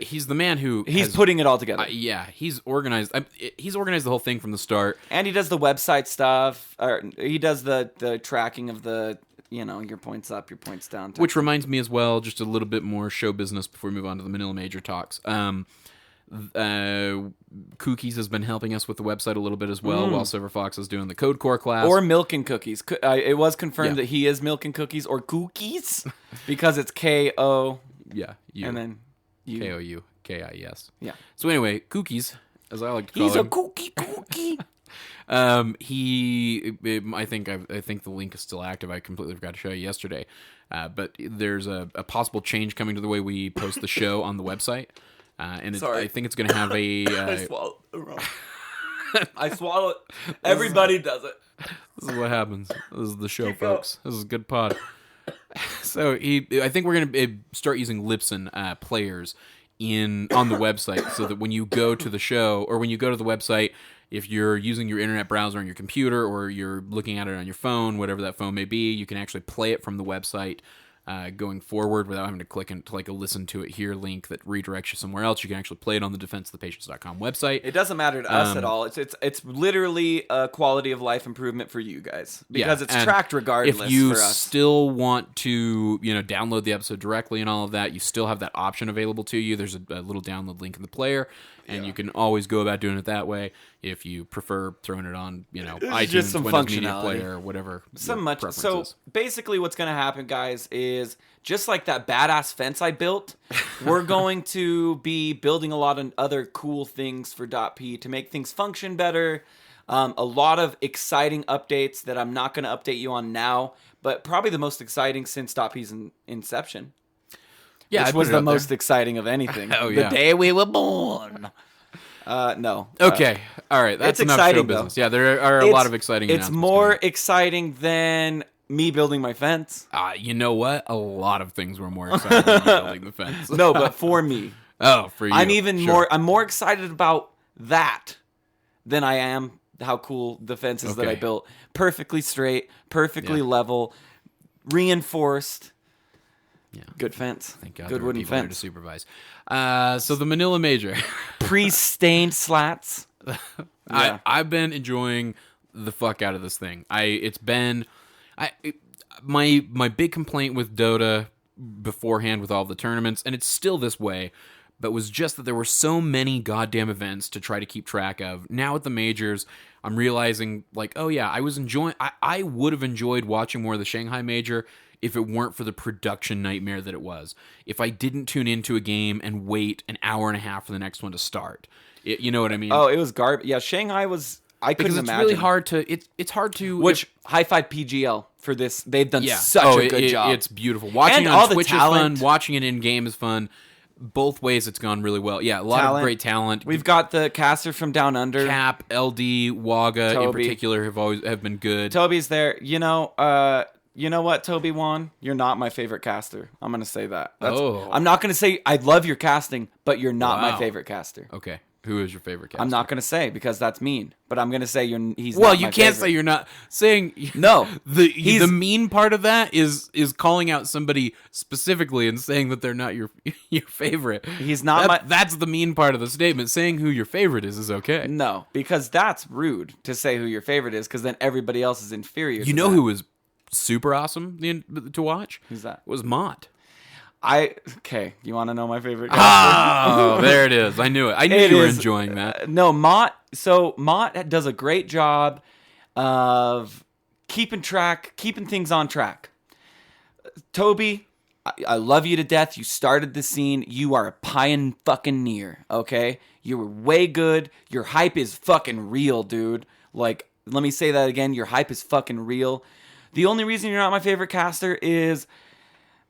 he's the man who he's putting it all together. Yeah, he's organized. He's organized the whole thing from the start. And he does the website stuff. Or he does the tracking of the your points up, your points down. Which reminds me as well, just a little bit more show business before we move on to the Manila Major talks. Cookies has been helping us with the website a little bit as well, while Silver Fox is doing the Code Core class. Or Milk and Cookies. It was confirmed that he is Milk and Cookies or Cookies because it's K-O. Yeah. And then U. K-O-U-K-I-E-S. Yeah. So anyway, Cookies, as I like to call him. He's a cookie. I think the link is still active. I completely forgot to show you yesterday. But there's a possible change coming to the way we post the show on the website. I think it's going to have a... I swallowed it wrong. I swallow it. Everybody does it. This is what happens. This is the show, folks. This is a good pod. So I think we're going to start using Lipson players on the website so that when you go to the show or when you go to the website, if you're using your internet browser on your computer or you're looking at it on your phone, whatever that phone may be, you can actually play it from the website going forward without having to click into like a listen to it here link that redirects you somewhere else. You can actually play it on the defenseofthepatients.com website. It doesn't matter to us at all. It's literally a quality of life improvement for you guys because it's tracked regardless. If you for us. still want to download the episode directly and all of that, you still have that option available to you. There's a little download link in the player, and you can always go about doing it that way. if you prefer throwing it on, It's iTunes, just some Windows Media functionality. Player, or whatever. So basically what's going to happen, guys, is just like that badass fence I built, we're going to be building a lot of other cool things for .p to make things function better. A lot of exciting updates that I'm not going to update you on now, but probably the most exciting since .p's inception. Yeah, which was the most exciting of anything. Oh, yeah. The day we were born. No. Okay. All right. That's enough exciting, show business. Though. Yeah, there are a lot of exciting It's more exciting than me building my fence. You know what? A lot of things were more exciting than me building the fence. No, but for me. Oh, for you. I'm more excited about that than I am how cool the fence is that I built. Perfectly straight, perfectly level, reinforced. Yeah. Good fence. Thank God. Good wooden fence. There to supervise. So the Manila Major. Pre-stained slats. Yeah. I've been enjoying the fuck out of this thing. My big complaint with Dota beforehand with all the tournaments, and it's still this way, but was just that there were so many goddamn events to try to keep track of. Now at the majors, I'm realizing, like, oh yeah, I would have enjoyed watching more of the Shanghai Major if it weren't for the production nightmare that it was. If I didn't tune into a game and wait an hour and a half for the next one to start. You know what I mean? Oh, it was garbage. Yeah, Shanghai was... I couldn't imagine. Because it's really hard to... It's hard to... Which, high five PGL for this. They've done such a good job. It's beautiful. Watching it on Twitch is fun. Watching it in-game is fun. Both ways it's gone really well. Yeah, a lot of great talent. We've got the caster from Down Under. Cap, LD, Waga Toby. In particular have been good. Toby's there. You know what, Toby Wan? You're not my favorite caster. I'm going to say that. I'm not going to say I love your casting, but you're not my favorite caster. Okay. Who is your favorite caster? I'm not going to say because that's mean, but I'm going to say he's not my favorite. Well, you can't say you're not saying no. The mean part of that is calling out somebody specifically and saying that they're not your favorite. He's not that's the mean part of the statement. Saying who your favorite is okay. No, because that's rude to say who your favorite is because then everybody else is inferior. You know who was super awesome to watch? Who's that? Was Mott. You want to know my favorite caster? Oh, there it is. I knew it. I knew you were enjoying that. No, Mott. So Mott does a great job of keeping things on track. Toby, I love you to death. You started the scene. You are a pioneer, okay? You were way good. Your hype is fucking real, dude. Like, let me say that again. Your hype is fucking real. The only reason you're not my favorite caster is...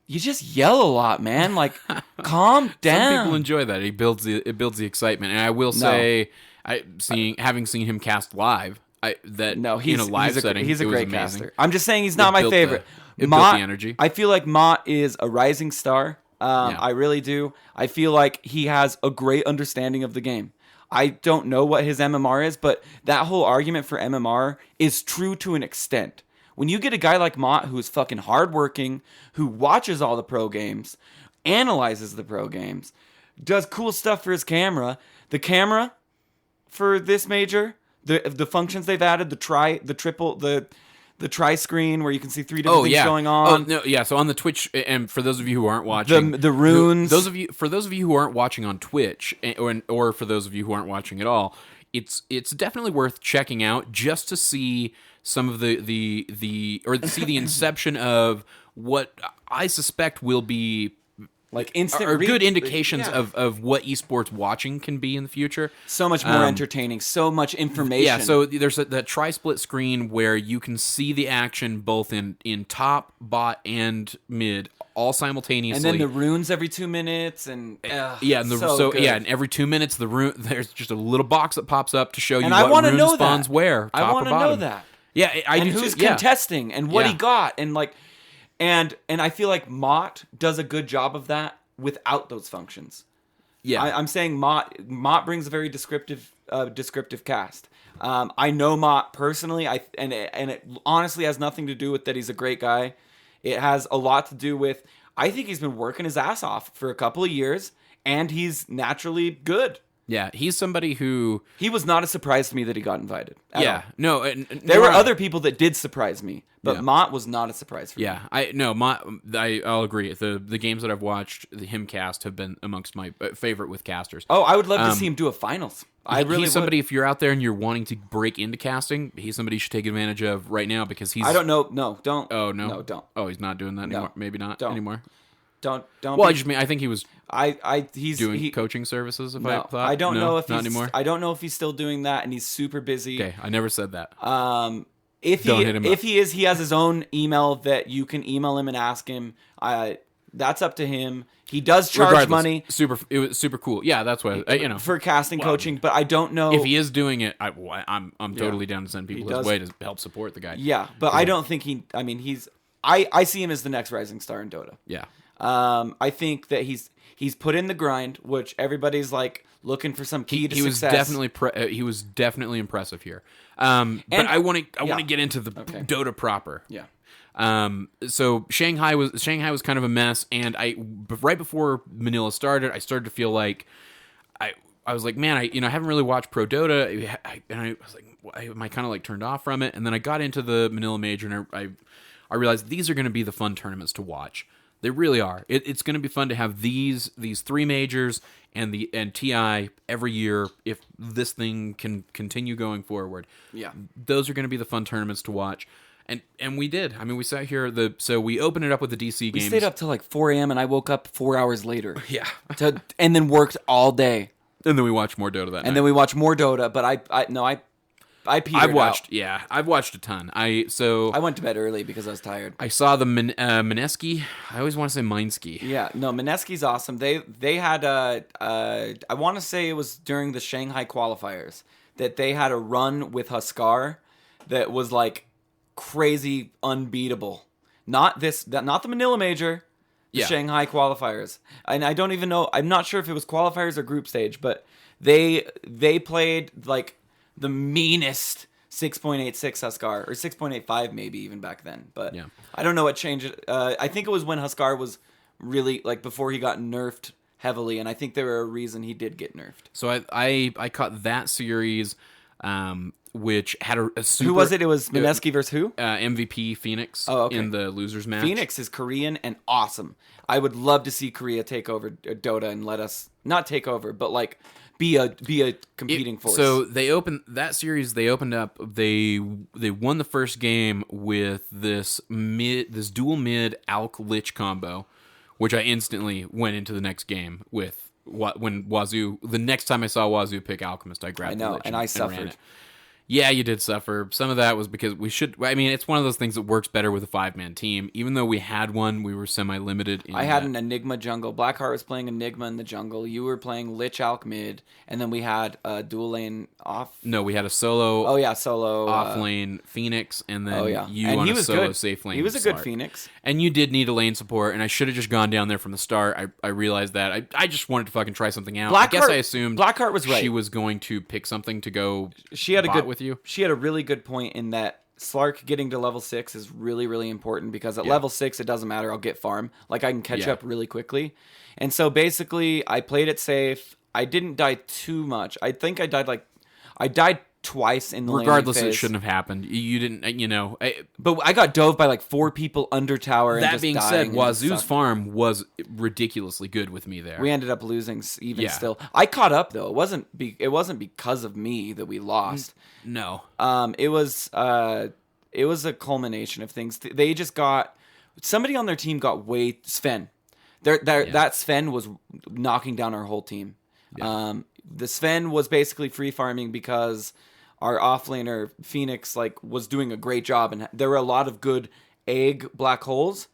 you just yell a lot, man. Like, calm down. Some people enjoy that. It builds the excitement. And I will say, having seen him cast live, in a live setting, he's a great amazing. caster. I'm just saying he's not my favorite. It built the energy. I feel like Mott is a rising star. I really do. I feel like he has a great understanding of the game. I don't know what his MMR is, but that whole argument for MMR is true to an extent. When you get a guy like Mott who's fucking hardworking, who watches all the pro games, analyzes the pro games, does cool stuff for his camera. The camera for this major, the functions they've added, the tri screen where you can see three different things going on. Oh no, yeah. So on the Twitch, and for those of you who aren't watching, the runes. For those of you who aren't watching on Twitch, or for those of you who aren't watching at all, it's definitely worth checking out just to see some of the inception of what I suspect will be like instant or good indications of what esports watching can be in the future. So much more entertaining, so much information. Yeah, so there's that tri-split screen where you can see the action both in top, bot, and mid all simultaneously. And then the runes every 2 minutes, and and every 2 minutes there's just a little box that pops up to show you what rune spawns where. I want to know that. Yeah, and who's contesting and what he got and like. And I feel like Mott does a good job of that without those functions. Yeah, I'm saying Mott brings a very descriptive cast. I know Mott personally. And it honestly has nothing to do with that he's a great guy. It has a lot to do with I think he's been working his ass off for a couple of years, and he's naturally good. Yeah, he's somebody who... He was not a surprise to me that he got invited. Yeah, all. no. There were other people that did surprise me, but Mott was not a surprise for me. I'll agree. The games that I've watched, him cast, have been amongst my favorite with casters. Oh, I would love to see him do a finals. He's somebody, if you're out there and you're wanting to break into casting, he's somebody you should take advantage of right now because he's... I don't know. No, don't. Oh, no? No, don't. Oh, he's not doing that anymore? Maybe not anymore? Don't. Well, I just mean, I think he was he's doing coaching services, if I thought. I don't know if not anymore. I don't know if he's still doing that, and he's super busy. Okay, I never said that. If he is, he has his own email that you can email him and ask him. That's up to him. He does charge money. It was super cool. Yeah, that's what for casting coaching. But I don't know if he is doing it. I'm totally down to send people his way to help support the guy. Yeah, but I don't think he. I mean, I see him as the next rising star in Dota. Yeah. I think that he's put in the grind, which everybody's like looking for some key to success. He was definitely impressive here. But I want to get into the Dota proper. Yeah. So Shanghai was kind of a mess, and right before Manila started, I started to feel like I was like, man, I haven't really watched Pro Dota, and I was like, am I kind of like turned off from it? And then I got into the Manila Major, and I realized these are going to be the fun tournaments to watch. They really are. It's going to be fun to have these three majors and TI every year if this thing can continue going forward. Yeah, those are going to be the fun tournaments to watch. And we did. I mean, we sat here. So we opened it up with the DC games. We stayed up till like 4 a.m. and I woke up 4 hours later. Yeah, and then worked all day. And then we watched more Dota that night. And then we watched more Dota. But I petered out. Yeah, I've watched a ton. I went to bed early because I was tired. I saw the Mineski. I always want to say Mineski. Yeah, no, Mineski's awesome. They had I want to say it was during the Shanghai qualifiers that they had a run with Huskar that was like crazy unbeatable. Not the Manila Major. The Shanghai qualifiers. And I don't even know. I'm not sure if it was qualifiers or group stage, but they played like the meanest 6.86 Huskar, or 6.85 maybe even back then. But I don't know what changed. I think it was when Huskar was really, like, before he got nerfed heavily, and I think there were a reason he did get nerfed. So I caught that series, which had a super... Who was it? It was Mineski versus who? MVP Phoenix in the losers match. Phoenix is Korean and awesome. I would love to see Korea take over Dota and let us, not take over, but like be a competing force. So they opened that series. They opened up. They won the first game with this dual mid Alk Lich combo, which I instantly went into the next game with. When Wazoo, the next time I saw Wazoo pick Alchemist, I grabbed the Lich and I suffered. Yeah, you did suffer. Some of that was because it's one of those things that works better with a 5-man team. Even though we had one, we were semi-limited. I had an Enigma jungle. Blackheart was playing Enigma in the jungle. You were playing Lich Alk mid. And then we had a dual lane off. No, we had a solo. Oh, yeah, solo. Off lane Phoenix. And then you and on he a was solo good. safe lane. He was a good Phoenix. And you did need a lane support. And I should have just gone down there from the start. I realized that. I just wanted to fucking try something out. I guess I assumed Blackheart was right. She was going to pick something to go with you. She had a really good point in that Slark getting to level 6 is really, really important because at level 6, it doesn't matter. I'll get farm. Like, I can catch up really quickly. And so, basically, I played it safe. I didn't die too much. I think I died twice in the Regardless, laning phase. It shouldn't have happened. You didn't, but I got dove by like 4 people under tower. That being said, Wazoo's farm was ridiculously good with me there. We ended up losing still. I caught up though. It wasn't because of me that we lost. No. It was a culmination of things. They just got somebody on their team got Sven. That Sven was knocking down our whole team. Yeah. The Sven was basically free farming because our offlaner Phoenix was doing a great job, and there were a lot of good egg black holes,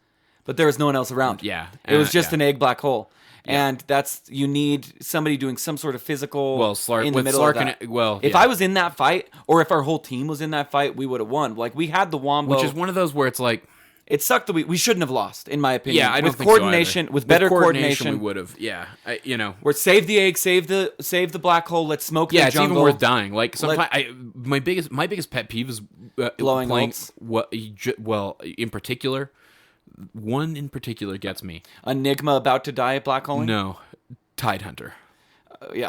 but there was no one else around. Yeah, it was just an egg black hole, and you need somebody doing some sort of physical. Well, in the middle of that. If I was in that fight, or if our whole team was in that fight, we would have won. Like we had the wombo, which is one of those where it's like. It sucked that we shouldn't have lost, in my opinion. Yeah, I don't with think coordination, so with better coordination, we would have. Yeah, We're save the egg, save the black hole. Let's smoke the jungle. Yeah, it's even worth dying. Like sometimes, my biggest pet peeve is blowing playing. Ults. In particular, one in particular gets me. Enigma about to die at black hole. No, Tidehunter.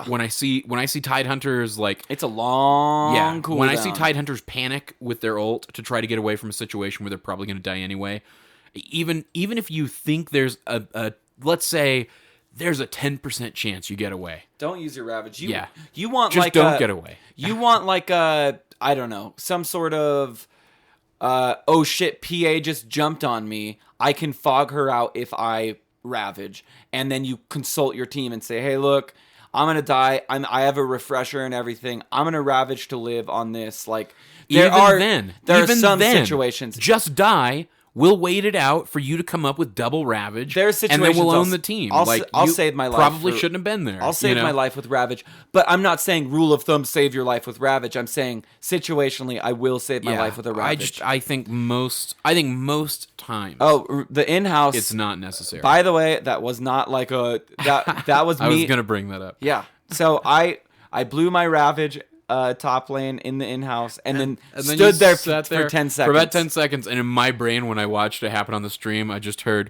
When I see Tidehunters, like, it's a long cooldown. When I see Tidehunters panic with their ult to try to get away from a situation where they're probably going to die anyway, even if you think there's a let's say there's a 10% chance you get away, don't use your Ravage. You want just like don't get away. You want like a, I don't know, some sort of oh shit, PA just jumped on me, I can fog her out if I Ravage, and then you consult your team and say, hey, look, I'm gonna die. I have a refresher and everything. I'm gonna Ravage to live on this. Like, there are some situations. Just die. We'll wait it out for you to come up with double Ravage. There's situations, and then we'll own the team. I'll save my life. Probably shouldn't have been there. I'll save my life with Ravage, but I'm not saying rule of thumb save your life with Ravage. I'm saying situationally, I will save my life with a Ravage. I think most times. Oh, the in-house. It's not necessary. By the way, that was not like a that was me. I was gonna bring that up. Yeah. So I blew my Ravage top lane in the in-house and then stood there for 10 seconds. For about 10 seconds, and in my brain, when I watched it happen on the stream, I just heard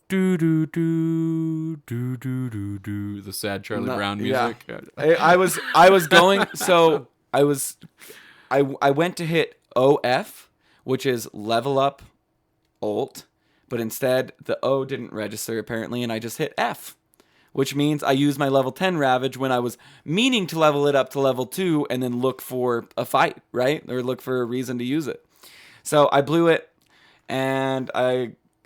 do do do do do do do the sad Charlie Brown music. Yeah. I was going, so I went to hit OF, which is level up ult, but instead the O didn't register apparently, and I just hit F, which means I used my level 10 Ravage when I was meaning to level it up to level 2 and then look for a fight, right? Or look for a reason to use it. So I blew it, and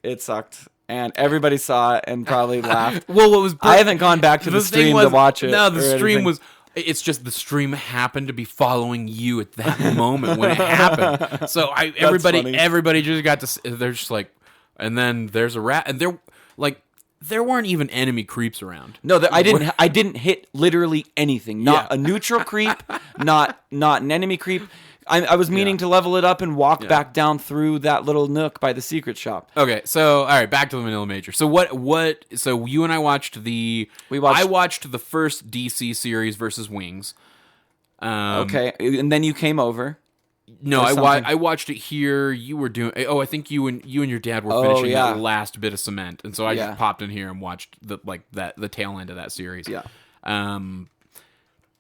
it sucked. And everybody saw it and probably laughed. Well, I haven't gone back to the stream to watch it. No, the stream was... It's just the stream happened to be following you at that moment when it happened. So everybody just got to... They're just like... And then there's a rat... And they're like... There weren't even enemy creeps around. No, I didn't hit literally anything. Not a neutral creep, not an enemy creep. I was meaning to level it up and walk back down through that little nook by the secret shop. Okay, so all right, back to the Manila Major. So what? So you and I watched I watched the first DC series versus Wings. Okay, and then you came over. No, I watched it here. You were doing. Oh, I think you and your dad were finishing the last bit of cement, and so I just popped in here and watched the tail end of that series. Yeah.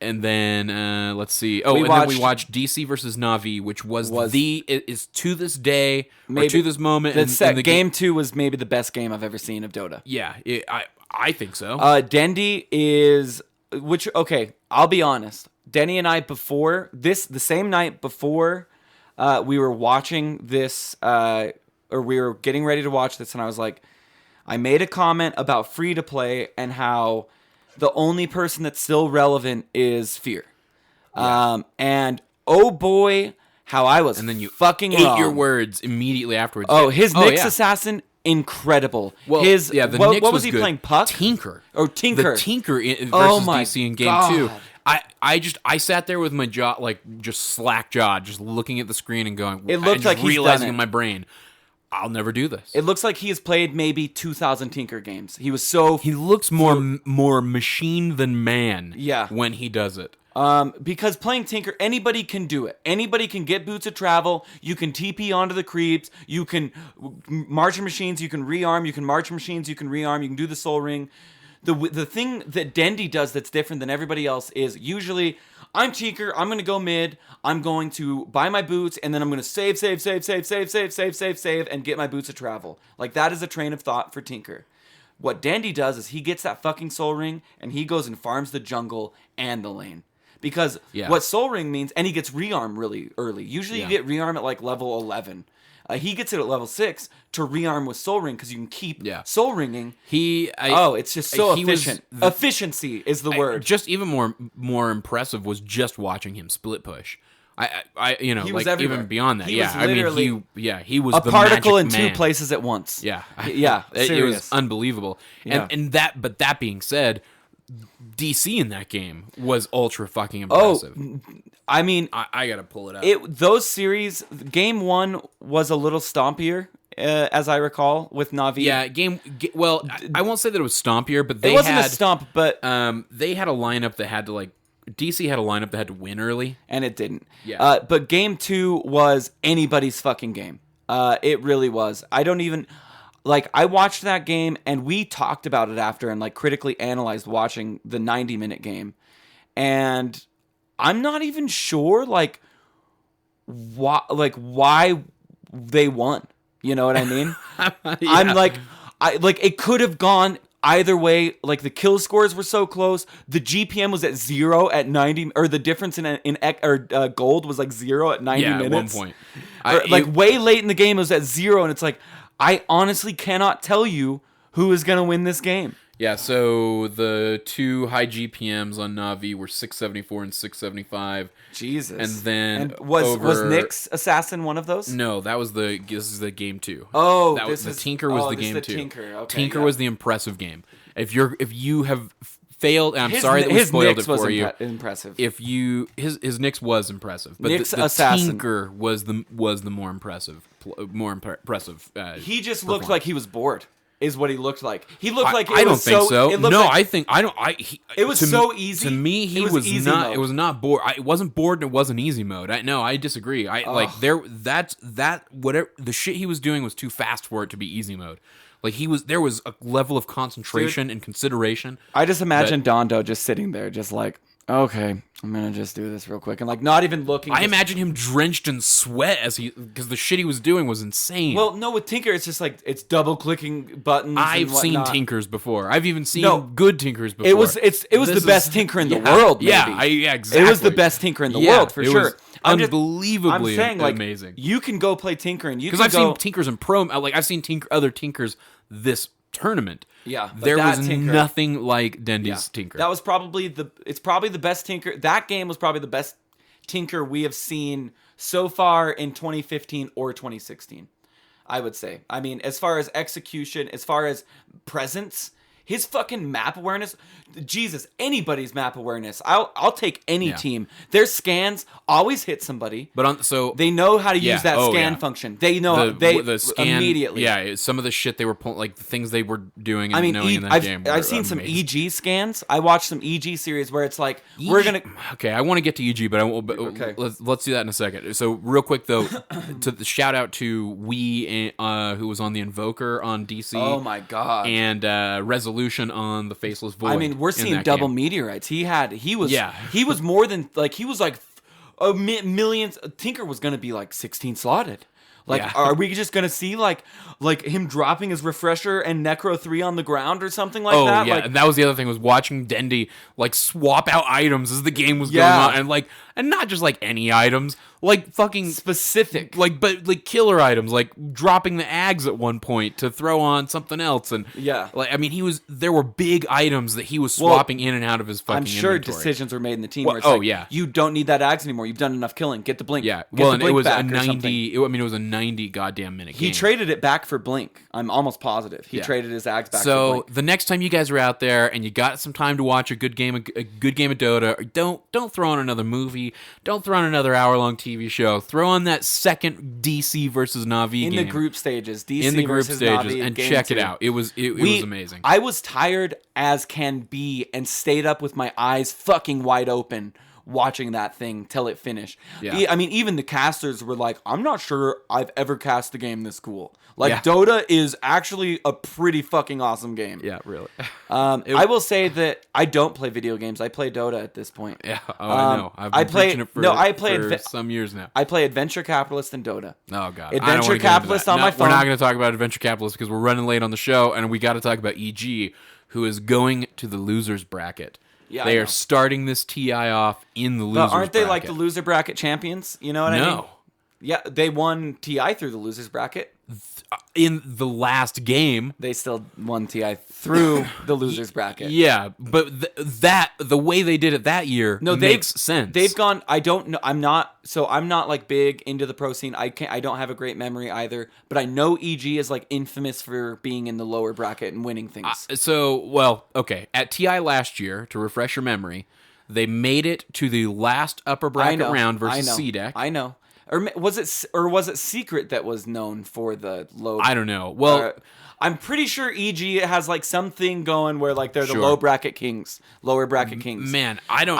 And then let's see. Oh, then we watched DC versus Navi, which is to this day, maybe to this moment. Game 2 was maybe the best game I've ever seen of Dota. Yeah, I think so. Dendi is okay. I'll be honest. Denny and I the same night before we were watching this, or we were getting ready to watch this, and I was like, I made a comment about free to play and how the only person that's still relevant is Fear. Yeah. And oh boy, how I was, and then you fucking ate wrong. Your words immediately afterwards. Oh, his Nyx assassin, incrable. Well, the Nyx what was he good. Playing? Puck? Tinker. Or Tinker. The Tinker versus DC in game 2. I sat there with my jaw, like, just slack jawed, just looking at the screen and going, it looked like he's realizing in my brain, I'll never do this. It looks like he has played maybe 2,000 Tinker games. He looks more machine than man. Yeah. When he does it. Because playing Tinker, anybody can do it. Anybody can get boots of travel. You can TP onto the creeps. You can march machines. You can rearm. You can march machines. You can rearm. You can do the soul ring. The thing that Dendi does that's different than everybody else is usually I'm Tinker, I'm going to go mid, I'm going to buy my boots, and then I'm going to save, and get my boots of travel. Like, that is a train of thought for Tinker. What Dendi does is he gets that fucking soul ring, and he goes and farms the jungle and the lane. Because what soul ring means, and he gets rearm really early. Usually you get rearm at like level 11. He gets it at level 6 to rearm with Soul Ring because you can keep Soul Ringing. It's just so efficient. Efficiency is the word. Just even more impressive was just watching him split push. Even beyond that. He was a the particle in man. 2 places at once. Yeah, it was unbelievable. And that being said, DC in that game was ultra fucking impressive. I mean, I gotta pull it up. Those series, game 1 was a little stompier, as I recall, with Navi. Yeah, well, I won't say that it was stompier, but it wasn't a stomp. But they had a lineup that had to DC had a lineup that had to win early, and it didn't. Yeah, but game 2 was anybody's fucking game. It really was. I don't even. I watched that game, and we talked about it after and, critically analyzed watching the 90-minute game. and I'm not even sure why they won. You know what I mean? I'm it could have gone either way. Like, the kill scores were so close. The GPM was at 0 at 90, or the difference in gold was like 0 at 90 minutes. At one point. Way late in the game, it was at 0, and it's like, I honestly cannot tell you who is going to win this game. Yeah, so the two high GPMs on Navi were 674 and 675. Jesus. And then was Nick's Assassin one of those? No, this is the game 2. Oh, the Tinker was the game 2. Tinker. Okay, Tinker was the impressive game. If you have failed, and I'm sorry that we spoiled it for you. Impressive. If you his Nyx was impressive, but Nick's the Assassin. Tinker was the more impressive. He just looked like he was bored. Is what he looked like. He looked like I don't think so. No, like, I think I don't. It was so easy. To me, he was easy not. mode. It was not bored. It wasn't bored, and it wasn't easy mode. I disagree. Whatever the shit he was doing was too fast for it to be easy mode. Like, there was a level of concentration and consideration. I just imagine Dondo just sitting there, just like, okay, I'm gonna just do this real quick, and like not even looking. I imagine him drenched in sweat because the shit he was doing was insane. Well, no, with Tinker, it's just like it's double clicking buttons. I've seen Tinkers before. I've even seen good Tinkers before. It was the best Tinker in the world. Maybe. Yeah, exactly. It was the best Tinker in the world for sure. Unbelievably amazing. You can go play Tinker, and because I've seen Tinkers in pro. Like, I've seen other Tinkers this tournament. Yeah, there was nothing like Dendy's Tinker. That was probably the best Tinker. That game was probably the best Tinker we have seen so far in 2015 or 2016. I would say. I mean, as far as execution, as far as presence, his fucking map awareness, Jesus, anybody's map awareness. I'll take any team. Their scans always hit somebody. But they know how to use that scan function. They know the scan immediately. Yeah, some of the shit they were pulling, like the things they were doing and knowing in that game. I've seen some EG scans. I watched some EG series where it's like we're gonna. Okay, I want to get to EG, but I won't. Okay. Let's do that in a second. So real quick though, to the shout out to who was on the Invoker on DC. Oh my god. And Resolution on the Faceless Void. I mean, we're seeing double meteorites. He was more than he was like millions. Tinker was gonna be like 16 slotted. Are we just gonna see like him dropping his refresher and Necro 3 on the ground or something like that? Yeah, and that was the other thing, was watching Dendy swap out items as the game was going on, and not just any items, fucking specific, but killer items, dropping the Ags at one point to throw on something else, and I mean, there were big items that he was swapping in and out of his fucking. I'm sure inventory. Decisions were made in the team. Where it's you don't need that Ags anymore. You've done enough killing. Get the blink. Yeah, and it was a 90. It was a 90 goddamn minute game. He traded it back for blink. I'm almost positive he traded his Ags back. So for blink. The next time you guys are out there and you got some time to watch a good game of Dota, don't throw on another movie. Don't throw on another hour-long TV show. Throw on that second DC versus Navi game. In the group stages. DC in the group versus stages. Navi And check it out. It was amazing. I was tired as can be and stayed up with my eyes fucking wide open watching that thing till it finished. Yeah. I mean, even the casters were like, I'm not sure I've ever cast a game this cool. Dota is actually a pretty fucking awesome game. Yeah, really. I will say that I don't play video games. I play Dota at this point. Yeah, I know. I've been preaching it for some years now. I play Adventure Capitalist and Dota. Oh, God. Adventure Capitalist on my phone. We're not going to talk about Adventure Capitalist because we're running late on the show, and we got to talk about EG, who is going to the losers bracket. Yeah, they are starting this TI off in the losers bracket. But aren't they like the loser bracket champions? You know what I mean? No. Yeah, they won TI through the losers bracket. In the last game, they still won TI through the losers bracket. Yeah, but the way they did it that year makes sense. They've gone. I don't know. I'm not big into the pro scene. I don't have a great memory either. But I know EG is infamous for being in the lower bracket and winning things. At TI last year, to refresh your memory, they made it to the last upper bracket round versus C-Deck. I know. Or was it Secret that was known for the low? I don't know. Well, I'm pretty sure EG has something going where they're the low bracket kings, lower bracket kings. Man, I don't.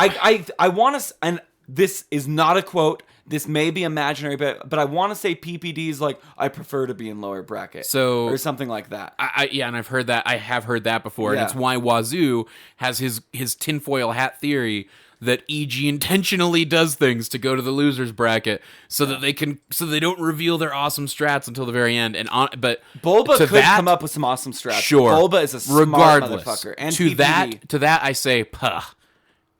I want to, and this is not a quote. This may be imaginary, but I want to say PPD's I prefer to be in lower bracket, or something like that. And I've heard that. I have heard that before, and it's why Wazoo has his tinfoil hat theory that EG intentionally does things to go to the losers bracket so that they don't reveal their awesome strats until the very end. But Bulba could come up with some awesome strats. Sure, Bulba is a smart motherfucker. And to that I say, puh.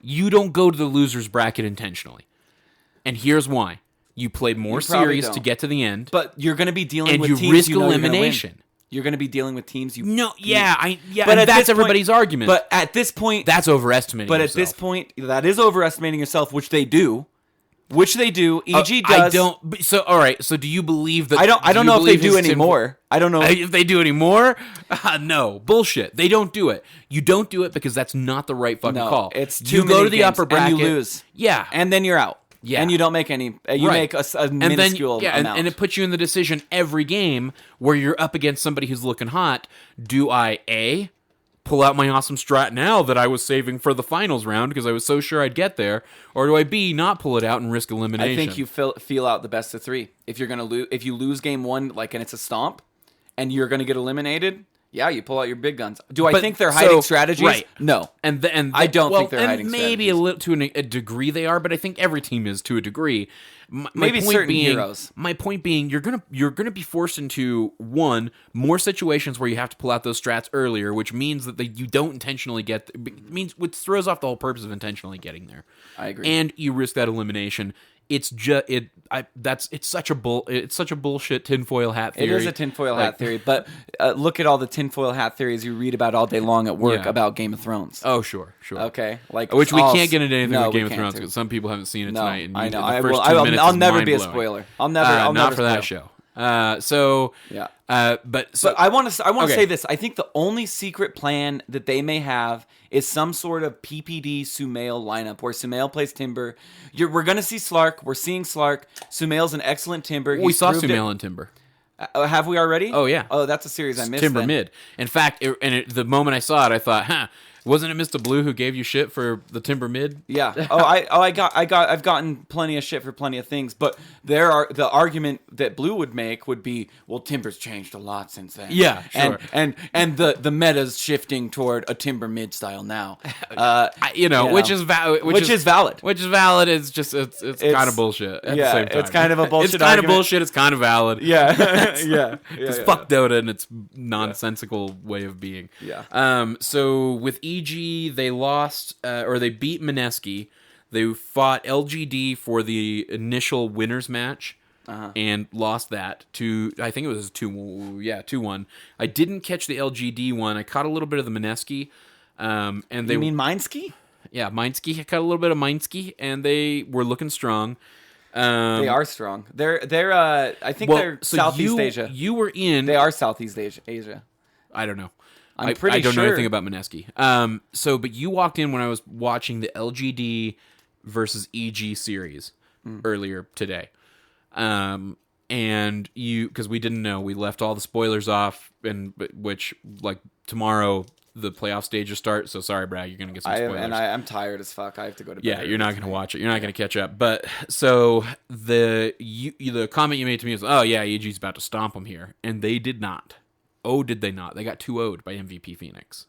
You don't go to the losers bracket intentionally, and here's why: you play more series to get to the end, but you're going to be dealing with teams you risk elimination. You're going to be dealing with teams you but that's everybody's argument. But at this point, that's overestimating. But yourself. At this point, that is overestimating yourself, which they do. EG does. I don't. So all right. So do you believe that? I don't know if they do anymore. I don't know if they do anymore. No bullshit. They don't do it. You don't do it because that's not the right fucking call. It's you go to the upper bracket, and you lose. Yeah, and then you're out. Yeah, and you don't make any. You make a minuscule amount. And it puts you in the decision every game where you're up against somebody who's looking hot. Do I pull out my awesome strat now that I was saving for the finals round because I was so sure I'd get there, or do I B, not pull it out and risk elimination? I think you feel out the best of three. If you're gonna lose, if you lose game one, and it's a stomp, and you're gonna get eliminated, yeah, you pull out your big guns. I think they're hiding strategies? Right. No, and I don't think they're hiding strategies. Maybe a little to a degree they are, but I think every team is to a degree. Maybe certain heroes. My point being, you're gonna be forced into more situations where you have to pull out those strats earlier, which means that you don't intentionally which throws off the whole purpose of intentionally getting there. I agree, and you risk that elimination. It's such a bullshit tinfoil hat theory. It is a tinfoil hat theory, but look at all the tinfoil hat theories you read about all day long at work about Game of Thrones. Oh, sure. Okay, which we can't get into anything with Game of Thrones because some people haven't seen it tonight. And I know. I'll never be a spoiler. I'll never. Not for that show. But I want to say this. I think the only secret plan that they may have is some sort of PPD Sumail lineup where Sumail plays Timber. We're going to see Slark. We're seeing Slark. Sumail's an excellent Timber. We saw Sumail and Timber. Have we already? Oh, yeah. Oh, that's a series I missed. Timber mid. In fact, the moment I saw it, I thought, wasn't it Mr. Blue who gave you shit for the Timber mid? Yeah. I've gotten plenty of shit for plenty of things, but the argument that Blue would make would be, well, Timber's changed a lot since then. Yeah, sure. And the meta's shifting toward a Timber mid style now. Which is valid. Which is valid. It's just it's kind of bullshit at the same time. It's kind of a bullshit. It's kind of bullshit. It's kind of valid. Yeah. Because fuck Dota and its nonsensical way of being. Yeah. So with EG, they lost, or they beat Mineski. They fought LGD for the initial winners match and lost that to, I think it was 2-1. I didn't catch the LGD one. I caught a little bit of the Mineski. You mean Mineski? Yeah, Mineski. I caught a little bit of Mineski, and they were looking strong. They are strong. They're I think they're Southeast Asia. You were in. They are Southeast Asia. I don't know. I don't know anything about Mineski. But you walked in when I was watching the LGD versus EG series earlier today. And because we didn't know, we left all the spoilers off, which tomorrow the playoff stages start. So sorry, Brad, you're gonna get some spoilers. I'm tired as fuck. I have to go to bed. Yeah, you're not gonna watch it. You're not gonna catch up. But so the comment you made to me was, oh yeah, EG's about to stomp them here, and they did not. Oh, did they not? They got 2-0'd by MVP Phoenix.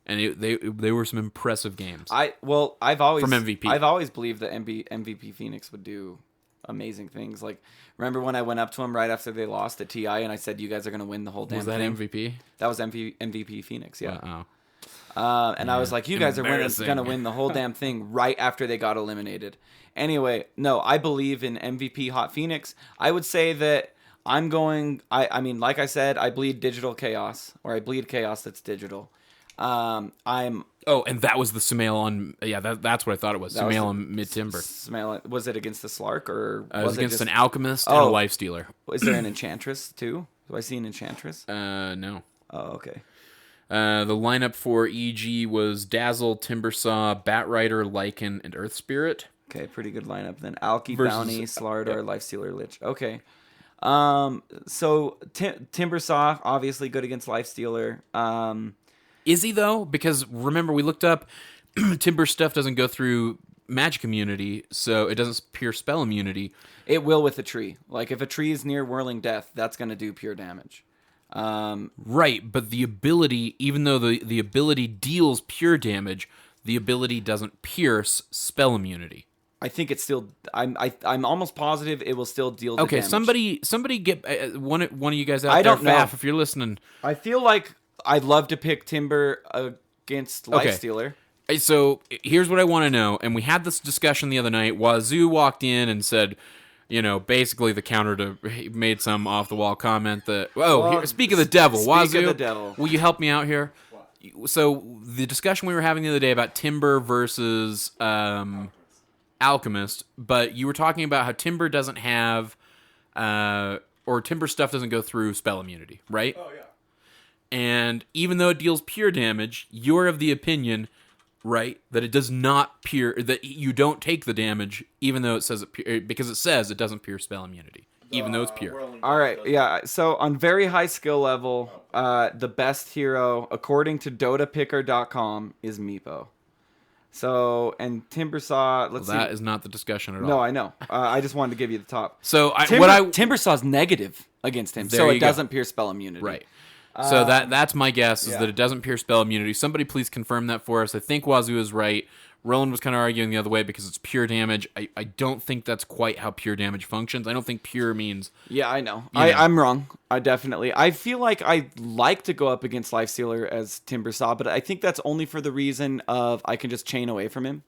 And they were some impressive games. I've always from MVP. I've always believed that MVP Phoenix would do amazing things. Like, remember when I went up to him right after they lost at TI and I said, you guys are going to win the whole damn thing? Was that MVP? That was MVP Phoenix, yeah. And I was like, you guys are going to win the whole damn thing right after they got eliminated. Anyway, no, I believe in MVP Hot Phoenix. I would say that I mean, like I said, I bleed digital chaos, or I bleed chaos that's digital. And that was the Sumail on. Yeah, that's what I thought it was. Sumail on mid timber. Was it against the Slark or was it was against an alchemist and a life stealer? Is there an enchantress too? Do I see an enchantress? No. Oh, okay. The lineup for EG was Dazzle, Timbersaw, Batrider, Lycan, and Earth Spirit. Okay, pretty good lineup then. Alki, Bounty, Slardar, Lifestealer, Lich. Okay. So Timbersaw obviously good against Lifestealer. Is he though? Because remember we looked up Timber stuff doesn't go through magic immunity, so it doesn't pure spell immunity. It will with a tree. Like if a tree is near Whirling Death, that's going to do pure damage. Right, but the ability, even though the ability deals pure damage, the ability doesn't pierce spell immunity. I think it's still. I'm almost positive it will still deal. The Okay, damage. somebody get one of you guys out I there. don't know. Faf, if you're listening. I feel like I'd love to pick Timber against Lifestealer. So here's what I want to know, and we had this discussion the other night. Wazoo walked in and said, basically the counter to he made some off the wall comment that. Speak of the devil, Wazoo. Speak of the devil. Will you help me out here? So the discussion we were having the other day about Timber versus Alchemist, but you were talking about how Timber doesn't have, or Timber stuff doesn't go through spell immunity, right? Oh, yeah. And even though it deals pure damage, you're of the opinion, right, that it does not that you don't take the damage, even though it says because it says it doesn't pierce spell immunity, even though it's pure. All right, yeah. So on very high skill level, the best hero, according to DotaPicker.com, is Meepo. So, and Timbersaw, let's see. That is not the discussion at all. No, I know. I just wanted to give you the top. So, Timbersaw's negative against him, so it doesn't pierce spell immunity. Right. So that's my guess, is that it doesn't pierce spell immunity. Somebody please confirm that for us. I think Wazoo is right. Roland was kind of arguing the other way because it's pure damage. I don't think that's quite how pure damage functions. I don't think pure means... Yeah, I know. I'm wrong. I feel like I like to go up against Lifestealer as Timbersaw, but I think that's only for the reason of I can just chain away from him.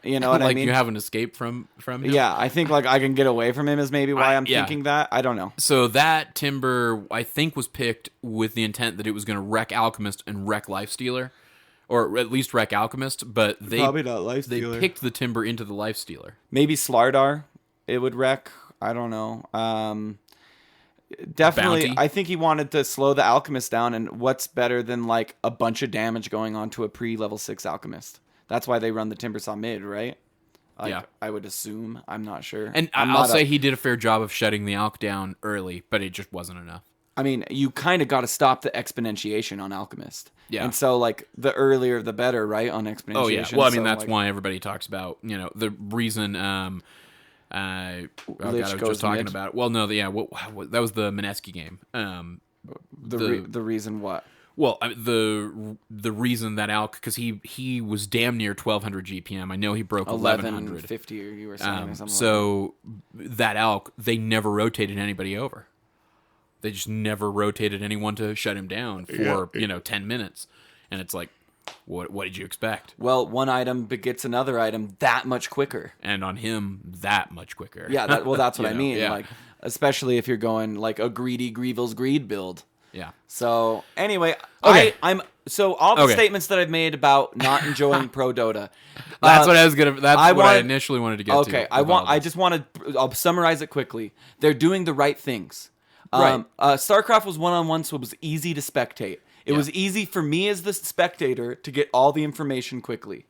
You know what I mean? Like you have an escape from him? Yeah, I think like I can get away from him is maybe why I'm thinking that. I don't know. So that Timber, I think, was picked with the intent that it was going to wreck Alchemist and wreck Lifestealer. Or at least wreck Alchemist, but probably not Lifestealer. They picked the Timber into the Lifestealer. Maybe Slardar it would wreck. I don't know. Definitely, Bounty. I think he wanted to slow the Alchemist down, and what's better than like a bunch of damage going on to a pre-level 6 Alchemist? That's why they run the Timbersaw mid, right? Yeah. I would assume. I'm not sure. And I'll say he did a fair job of shutting the Alch down early, but it just wasn't enough. I mean, you kind of got to stop the exponentiation on Alchemist. Yeah. And so, like, the earlier the better, right, on exponentiation. Oh, yeah. Well, I mean, so, that's like, why everybody talks about, the reason... I was just talking about it. Well, no, what, that was the Mineski game. The reason what? Well, the reason that Alch, because he was damn near 1200 GPM. I know he broke 1100. 1150, you were saying. So that Alch, they never rotated anybody over. They just never rotated anyone to shut him down for 10 minutes, and it's like, what did you expect? Well, one item begets another item that much quicker, and on him that much quicker. Yeah, that's what I mean. Yeah. Like, especially if you're going like a greedy Grievil's greed build. Yeah. So anyway, okay. All the statements that I've made about not enjoying Pro Dota. That's what I was gonna. That's what I initially wanted to get to. Okay, I'll summarize it quickly. They're doing the right things. Right. StarCraft was one-on-one, so it was easy to spectate. It was easy for me as the spectator to get all the information quickly.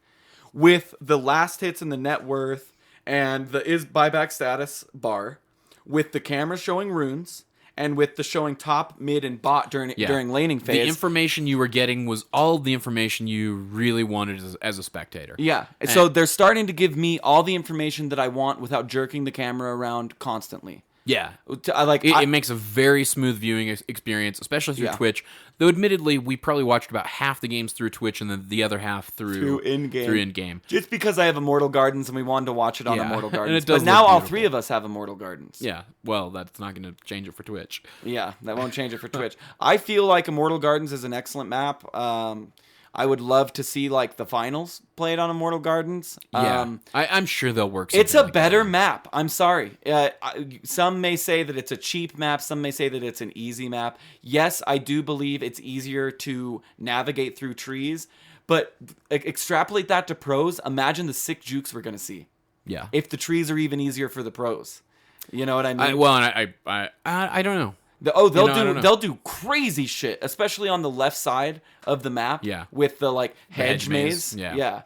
With the last hits and the net worth and the is buyback status bar, with the camera showing runes, and with the showing top, mid, and bot during laning phase. The information you were getting was all the information you really wanted as a spectator. Yeah. So they're starting to give me all the information that I want without jerking the camera around constantly. Yeah. It makes a very smooth viewing experience, especially through Twitch. Though, admittedly, we probably watched about half the games through Twitch and then the other half through in-game. Just because I have Immortal Gardens and we wanted to watch it on Immortal Gardens. But now all three of us have Immortal Gardens. Yeah. Well, that's not going to change it for Twitch. Yeah, that won't change it for Twitch. I feel like Immortal Gardens is an excellent map. I would love to see like the finals played on Immortal Gardens. I'm sure they'll work. It's a better map. I'm sorry. Some may say that it's a cheap map. Some may say that it's an easy map. Yes, I do believe it's easier to navigate through trees. But extrapolate that to pros. Imagine the sick jukes we're going to see. Yeah. If the trees are even easier for the pros. You know what I mean? I don't know. They'll do crazy shit, especially on the left side of the map. Yeah. With the hedge maze. Yeah.